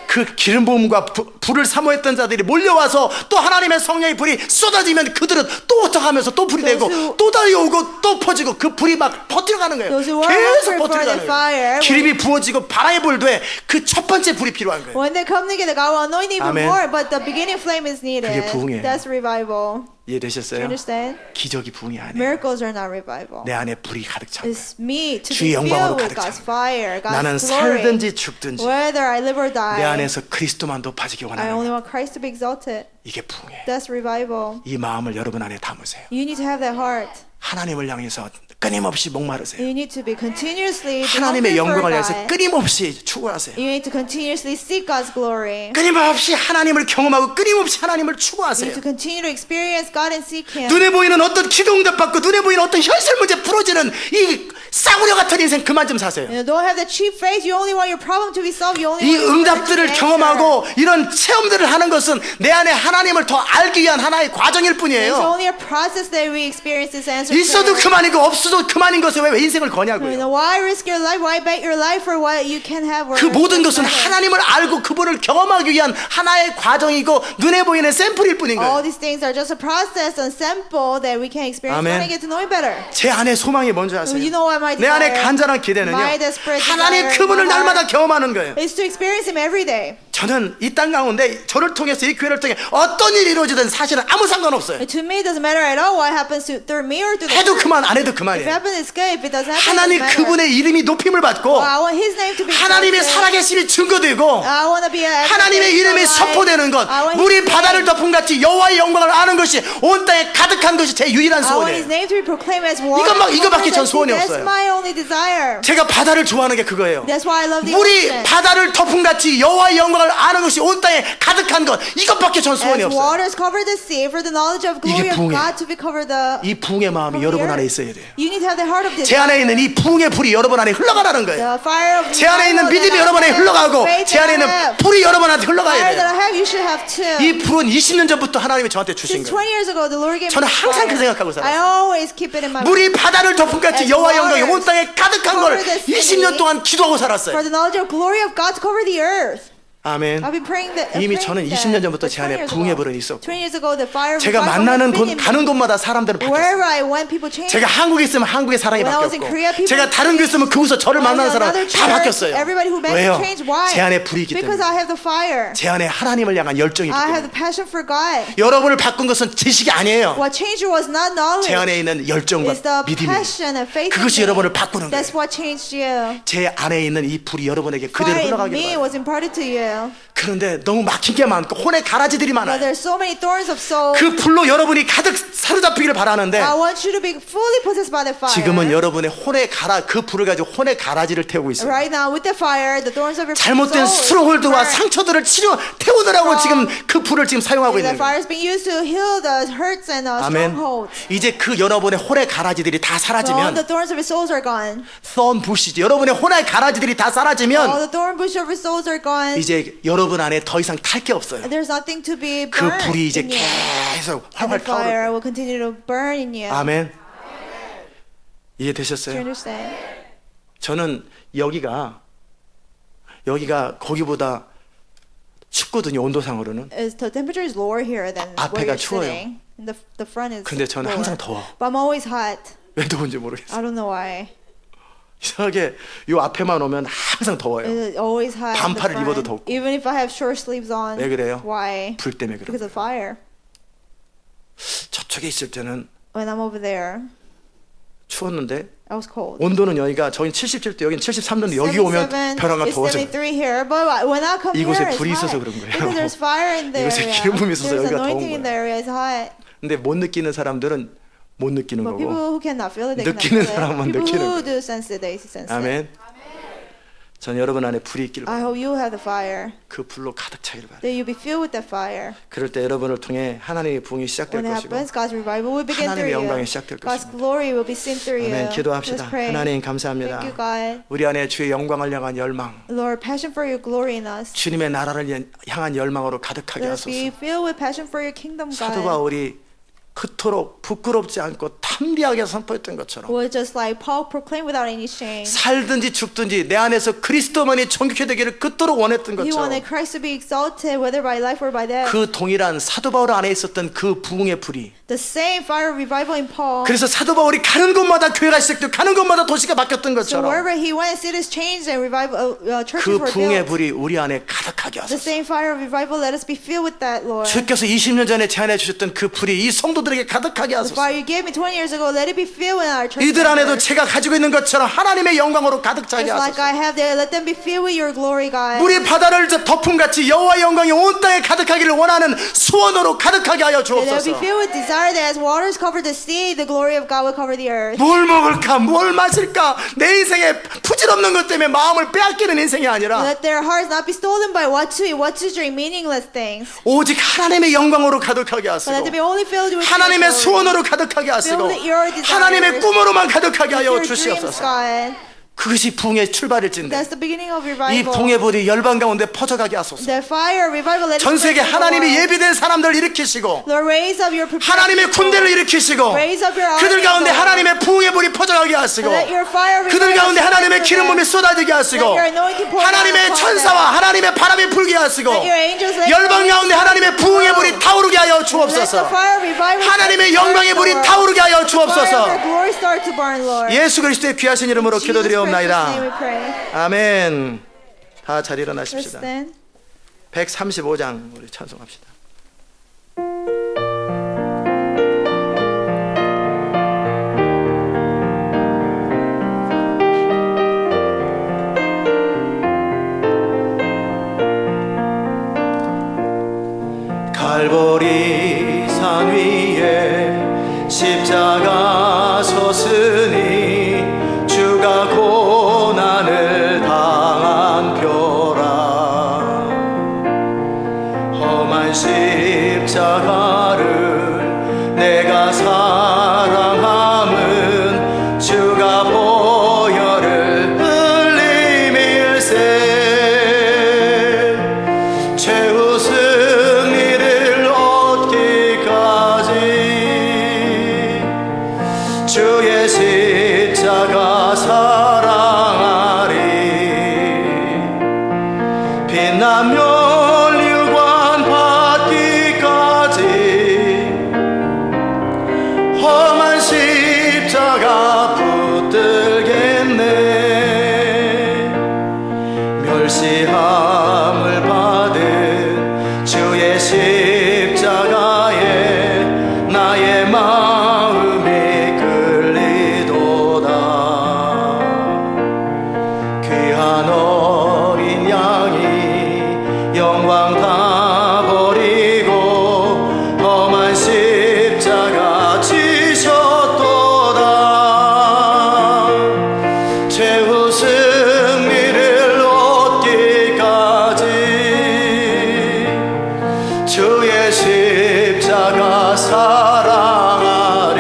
그 기름 부음과 불을 사모했던 자들이 몰려와서 또 하나님의 성령의 불이 쏟아지면 그들은 또 어떡하면서 또 불이 되고 또 달려오고 또 퍼지고 그 불이 막 퍼뜨려가는 거예요. Those who are 계속 hungry for 퍼뜨려가는 the 거예요. fire, 기름이 부어지고 바람이 불되 그 첫 번째 불이 필요한 거예요. when they come together, God will anoint even 아멘. more, but the beginning flame is needed. 그게 부흥이에요. That's revival. Do you 이해되셨어요? understand? 기적이 부흥이 아니에요. Miracles are not revival. 내 안에 불이 가득 찬 거예요. It's me to 주의 be 영광으로 filled with 가득 God's 찬 fire, 나는 God's glory. 살든지 죽든지 Whether I live or 내 die, 안에서 그리스도만 높아지기 I 원하는 only 거예요. want Christ to be exalted. 이게 부흥이에요. That's revival. 이 마음을 여러분 안에 담으세요. You need to have that heart. 하나님을 향해서 끊임없이 목마르세요. You need to be continuously 하나님의 hungry for 영광을 위해서 God. 끊임없이 추구하세요. You need to continuously seek God's glory. 끊임없이 하나님을 경험하고 끊임없이 하나님을 You 추구하세요. need to continue to experience God and seek Him. 눈에 보이는 어떤 기도 응답받고 눈에 보이는 어떤 현실 문제 풀어지는 이 싸구려 같은 인생 그만 좀 사세요. You don't have the cheap faith. You only want your problem to be solved. You only 이 want your 응답들을 answer. 경험하고 이런 체험들을 하는 것은 내 안에 하나님을 더 알기 위한 하나의 과정일 It's 뿐이에요. only a process that we experience this answer. 있어도 prayer. 그만이고 없어도 그만인 것에 왜 인생을 You 거냐고요. know, why risk your life? Why bet your life for what you can have? 그 모든 것은 하나님을 알고 그분을 경험하기 위한 하나의 과정이고 눈에 보이는 샘플일 뿐인 All 거예요. these things are just a process and sample that we can experience 아멘. when I get to know Him better. 제 안에 소망이 뭔지 아세요? You know what my 내 안에 desire- 간절한 기대는요, my desperate 하나님 desire 그분을 in my 날마다 heart 경험하는 거예요. is to experience Him every day. 저는 이 땅 가운데 저를 통해서 이 교회를 통해 어떤 일이 이루어지든 사실은 아무 상관없어요. To me, it doesn't matter at all what happens through me or through the 해도 church. 그만 안 해도 If it 그만이에요. happens, it's good. If it doesn't happen, it 하나님 doesn't matter. 그분의 이름이 높임을 받고 I want His name to be 하나님의 exalted. 살아계심이 증거되고 I want to be a 하나님의 이름이 선포되는 것, 물이 바다를 덮은 같이 여호와의 영광을 아는 것이 온 땅에 가득한 것이 제 유일한 I want His 소원이에요. name to be proclaimed as water. 이거밖에 전 소원이 That's 없어요. my only desire. 제가 바다를 좋아하는 게 그거예요. That's why I love the 물이 ocean. 바다를 덮은 같이 여호와의 영광을 아는 것이 온 땅에 가득한 것, 이것밖에 전 소원이 As 없어요. waters cover the sea, for the knowledge of glory 이게 of 부흥이에요. God to be cover the. 이 부흥의 마음이 여러분 안에 있어야 돼요. You need to have the heart of this. 제 안에 있는 이 부흥의 불이 여러분 안에 흘러가라는 거예요. The fire of 제 안에 있는 revival 믿음이 that I 여러분 안에 have, 흘러가고 faith 제 안에 that I 있는 have, 불이 여러분한테 흘러가야 fire that I 돼요. have, you should have too. 이 불은 20년 전부터 하나님이 저한테 주신 Since 거예요. 20 years ago, the Lord gave me 저는 this 항상 그 fire. 생각하고 I 살았어요. always keep it in my mind. 물이 바다를 덮은 같이 As 여호와의 영광이 waters 온 땅에 가득한 걸 cover the sea, 20년 동안 기도하고 For 살았어요. the knowledge of glory of God to cover the earth. 아멘. I've been praying that. 이미 praying 저는 that 20년 전부터 for 제 안에 20 years 부흥의 ago. 불은 있었고 20 years ago, the fire of 제가 revival 만나는 has been 곳 in me. 가는 곳마다 사람들은 바뀌었어요. Wherever I went, people changed. 제가 한국에 있으면 한국의 사랑이 When I was in 바뀌었고 Korea, people 제가 다른 데 있으면 그곳에서 저를 When I 만나는 was in 사람 another 다 church, 바뀌었어요. Everybody who met me 왜요? changed. Why? 제 안에 불이 있기 Because 때문에. I have the fire. 제 안에 하나님을 향한 열정이 있기 I have the 때문에. passion for God. 여러분을 바꾼 것은 지식이 아니에요. What changed you was not knowledge. 제 안에 있는 열정과 It's the 믿음이 passion and faith. 그것이 in me. 여러분을 바꾸는 That's 거예요. what changed you. 제 안에 있는 이 불이 여러분에게 그대로 Fire in 흘러가기를 me 바라요. was imparted to you. 그런데 너무 막힌 게 많고 혼의 가라지들이 But 많아요. there's so many thorns of soul. 그 불로 여러분이 가득 사로잡히기를 바라는데 I want you to be fully possessed by the fire. 지금은 여러분의 혼의 그 불을 가지고 혼의 가라지를 태우고 있어요. Right now, with the fire, the thorns of your 잘못된 soul is 스트롱홀드와 burnt. 상처들을 태우느라고 지금 그 불을 지금 사용하고 The 있는 거예요. fire is being used to heal the hurts and 아멘. strongholds. 이제 그 여러분의 혼의 가라지들이 다 All 사라지면 the thorns of your souls are gone. thorn bushi지. 여러분의 혼의 가라지들이 다 All 사라지면 the thorn bush of your souls are gone. 이제 여러분 안에 더 이상 탈 게 없어요. There's nothing to be 그 burned 불이 이제 in you. 계속 And 활활 the 타오를 fire 거예요. will continue to burn in you. 아멘. Do you 이해되셨어요? understand? 저는 여기가 거기보다 춥거든요. 온도상으로는. The temperature is lower here than 앞에가 where you're 추워요. sitting. And the front is 근데 저는 lower. 항상 더워. But I'm always hot. 왜 더운지 모르겠어요. I don't know why. 이상하게 요 앞에만 오면 항상 더워요. It's always hot. in the 반팔을 입어도 front. 덥고. Even if I have short sleeves on. 왜 그래요? Why? 불 때문에 그래요. Because of fire. 저쪽에 있을 때는 When I'm over there, 추웠는데 I was cold. 온도는 여기가 저긴 77도 여긴 73도인데 여기 오면 77, 벼랑가 it's 더워져. 73 here, but when I come 이곳에 here, it's 불이 있어서 hot. 그런 거예요. Because there's fire in the 이곳에 area. 기름 부음이 있어서 There's 여기가 더운 anointing in the 거예요. area. It's hot. 근데 못 느끼는 사람들은 못 느끼는 But people 거고. who cannot feel it, they cannot 느끼는 feel 사람만 it. People 느끼는 who 거예요. do sense it, they sense it. 아멘. 전 여러분 안에 불이 있기를 I 바랍니다. hope you have the fire. 그 불로 가득 차기를 바랍니다. That you be filled with the fire. 그럴 때 여러분을 통해 하나님의 부흥이 시작될 When it 것이고 happens, God's revival will begin 하나님의 through you. 영광이 시작될 God's 것입니다. glory will be seen through you. 아멘. 기도합시다. Let's pray. 하나님 감사합니다. Thank you, God. 우리 안에 주의 영광을 향한 열망, Lord, passion for your glory in us. 주님의 나라를 향한 열망으로 가득하게 Let us be 하소서. filled with passion for your kingdom, 사도 God. 바울이 그토록 부끄럽지 않고 탐비하게 선포했던 것처럼 was just like Paul proclaimed without any shame. 살든지 죽든지 내 안에서 그리스도만이 존귀케 되기를 그토록 원했던 He 것처럼 wanted Christ to be exalted, whether by life or by death. 그 동일한 사도 바울 안에 있었던 그 부흥의 불이 The same fire of revival in Paul. 그래서 사도 바울이 가는 곳마다 교회가 시작되고 가는 곳마다 도시가 바뀌었던 So 것처럼 wherever he went, cities changed and revival churches 그 were 부흥의 built. 불이 우리 안에 가득하게 The 하소서. same fire of revival, let us be filled with that, Lord. 주께서 20년 전에 제안해 주셨던 그 불이 이 성도들에게 가득하게 The 하소서. fire you gave me 20 years ago, let it be filled in our church. 이들 안에도 members. 제가 가지고 있는 것처럼 하나님의 영광으로 가득 차게 Just like 하소서. I have there, let them be filled with your glory, God. 물이 바다를 덮음같이 여호와의 영광이 온 땅에 가득하기를 원하는 소원으로 가득하게 하여 Let them be 주옵소서. filled with desire that as waters cover the sea, the glory of God will cover the earth. 뭘 먹을까 뭘 마실까 내 인생에 부질없는 것 때문에 마음을 빼앗기는 인생이 아니라 Let their hearts not be stolen by what to eat, what to drink, meaningless things. 오직 하나님의 영광으로 가득하게 But let them be 하시고 only filled with 하나님의 your glory. 소원으로 가득하게 하시고 Filled with your desires. 하나님의 꿈으로만 가득하게 하여 Your dreams, 주시옵소서. God. 그것이 부흥의 출발일진데 That's the beginning of 이 revival. 부흥의 불이 열방 가운데 퍼져가게 하소서. The fire of revival, let it 전 세계 spread to the 하나님이 world. 예비된 사람들 일으키시고 Lord, raise up your prepared 하나님의 people. 군대를 일으키시고 Raise up your 그들 army, 가운데 Lord. 하나님의 부흥의 불이 퍼져가게 하시고 Let your fire of 그들 revival 가운데 하나님의 spread to 기름 부음이 them. 쏟아지게 하시고 Let your anointing pour down 하나님의 upon 천사와 them. 하나님의 바람이 불게 하시고 Let your angels let 열방 your 가운데 하나님의 부흥의 불이 타오르게 하여 Let the 주옵소서. fire of revival 하나님의 spread 영광의 to 불이 the world. 타오르게 하여 Fire of your 주옵소서. glory start to burn, Lord. 예수 그리스도의 귀하신 이름으로 In Jesus' precious name 기도드리옵나이다. we pray. 아멘. 다 잘 Let's 일어나십시다. stand. 135장 우리 찬송합시다. 갈보리 산 위에 십자가 섰으니 주가 고난을 당한 표라. 험한 십자가를 내가 사랑함은 주가 보혈을 흘림일세. 최후 승리를 얻기까지 주의 십자가 사랑하리. 빛난 면류관 받기까지 험한 십자가 붙들겠네. 멸시함을 받은 주의 십자가에 나의 마음이 끌리도다. 귀한 어린 양이 영광 다 버리고 험한 십자가 지셨도다. 최후 승리를 얻기까지 주의 십자가 사랑하리.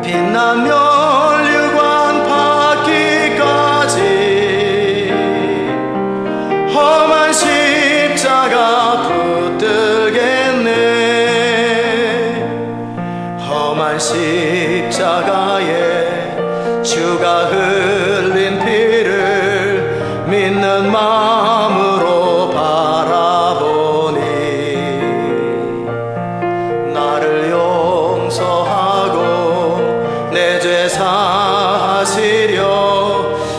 빛난 면류관 받기까지 험한 십자가 붙들겠네. 험한 십자가에 주가 흘린 피를 믿는 마음으로 바라보니 나를 용서하고 내 죄 사하시려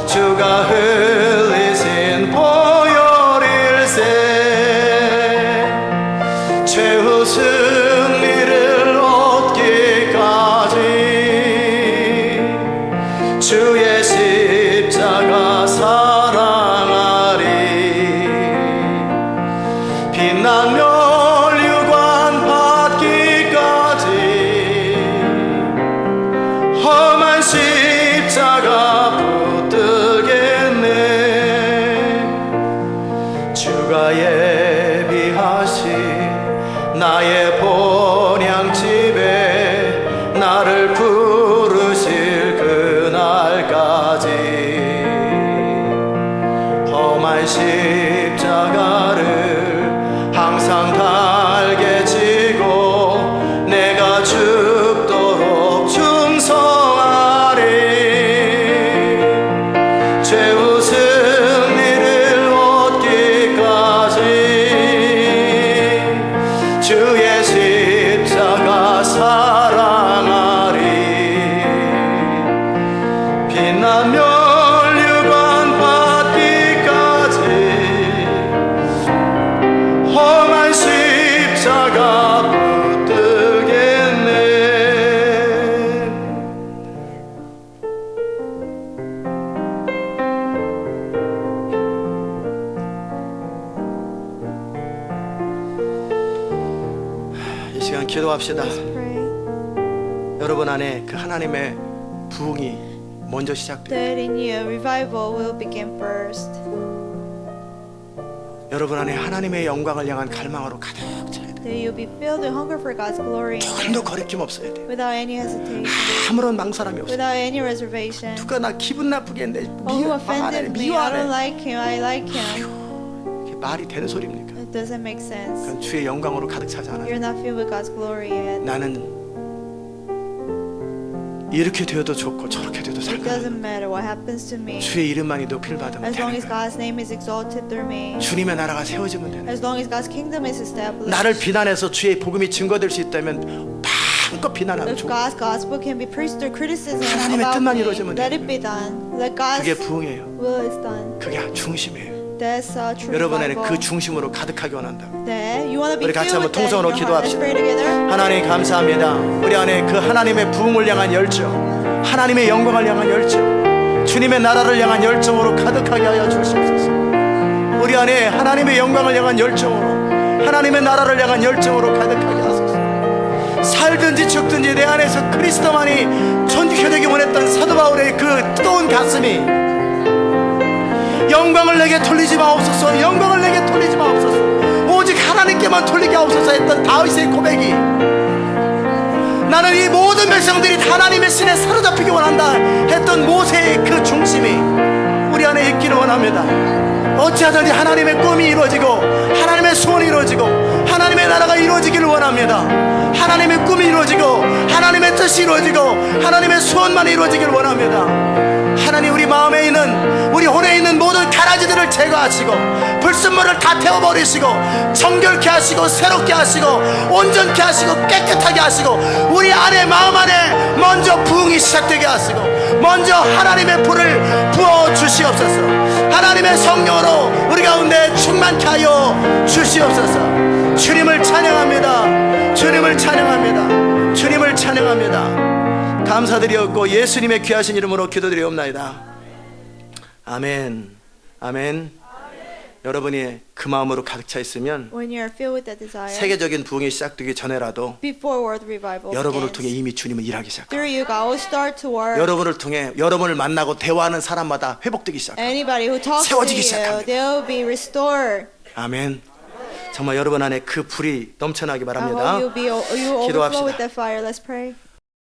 주가 흘리신 보혈일세. 최후 승리를 얻기까지 주의 십자가 사랑하리. 빛난 면류관 받기까지 험한 십자가 붙들겠네. 주가 예비하신 나의 본향집에 나를 부르실 그날까지 험한 십자가를 항상 달게 지고 기도합시다. Let's pray 여러분 안에 그 하나님의 부흥이 먼저 시작돼요. that in you revival will begin first. 여러분 안에 하나님의 영광을 향한 갈망으로 가득 차야 돼요. That you'll be filled with hunger for God's glory 조금도 거리낌 없어야 돼요. without any hesitation, 아무런 망설임이 없어요. without any reservation. 누가 나 기분 나쁘게 했는데 Oh, who offended me? I don't 미워하네. like him. I like him. 이게 말이 되는 소리입니까? It doesn't make sense. 그건 주의 영광으로 가득 차지 않아요. You're not filled with God's glory yet. 나는 이렇게 되어도 좋고 저렇게 되어도 It 상관없어. doesn't matter what happens to me. 주의 이름만이 높일 받으면 As long 되는 as 거예요. God's name is exalted through me. 주님의 나라가 세워지면 되는 거예요. As long as God's kingdom is established. 나를 비난해서 주의 복음이 증거될 수 있다면 마음껏 비난하면 If 좋고 God's gospel can be preached through criticism 하나님의 about 뜻만 me, 이루어지면 let 되는 it be done. Let God's 그게 부흥이에요. will is done. 그게 중심이에요. That's true 여러분 안에 revival. 그 중심으로 가득하게 원한다. That you want to be 우리 같이 filled 한번 with that in 통성으로 your heart. Let's 기도합시다. pray together. 하나님 감사합니다. 우리 안에 그 하나님의 부흥을 향한 열정, 하나님의 영광을 향한 열정, 주님의 나라를 향한 열정으로 가득하게 하여 주시옵소서. 우리 안에 하나님의 영광을 향한 열정으로, 하나님의 나라를 향한 열정으로 가득하게 하소서. 살든지 죽든지 내 안에서 그리스도만이 존귀되기 원했던 사도 바울의 그 뜨거운 가슴이 영광을 내게 돌리지 마옵소서, 영광을 내게 돌리지 마옵소서, 오직 하나님께만 돌리게 하옵소서 했던 다윗의 고백이, 나는 이 모든 백성들이 다 하나님의 신에 사로잡히기 원한다 했던 모세의 그 중심이 우리 안에 있기를 원합니다. 어찌하든지 하나님의 꿈이 이루어지고 하나님의 소원이 이루어지고 하나님의 나라가 이루어지기를 원합니다. 하나님의 꿈이 이루어지고 하나님의 뜻이 이루어지고 하나님의 소원만 이루어지기를 원합니다. 하나님, 우리 마음에 있는, 우리 혼에 있는 모든 가라지들을 제거하시고 불순물을 다 태워버리시고 정결케 하시고 새롭게 하시고 온전케 하시고 깨끗하게 하시고 우리 안에, 마음 안에 먼저 부흥이 시작되게 하시고 먼저 하나님의 불을 부어주시옵소서. 하나님의 성령으로 우리 가운데 충만케 하여 주시옵소서. 주님을 찬양합니다. 주님을 찬양합니다. 주님을 찬양합니다. 감사드리옵고 예수님의 귀하신 이름으로 기도드리옵나이다. 아멘. 아멘. 여러분이 그 마음으로 가득 차 있으면 When you are filled with that desire, 세계적인 부흥이 시작되기 전에라도 before world revival 여러분을 통해 begins, 이미 주님은 일하기 시작합니다. through you, God will start to work. 여러분을 통해 여러분을 만나고 대화하는 사람마다 회복되기 시작합니다. Anybody who talks to 세워지기 you, 시작합니다. they'll be restored. 아멘. 정말 여러분 안에 그 불이 넘쳐나기 I 바랍니다. hope you overflow 기도합시다. with that fire. Let's pray.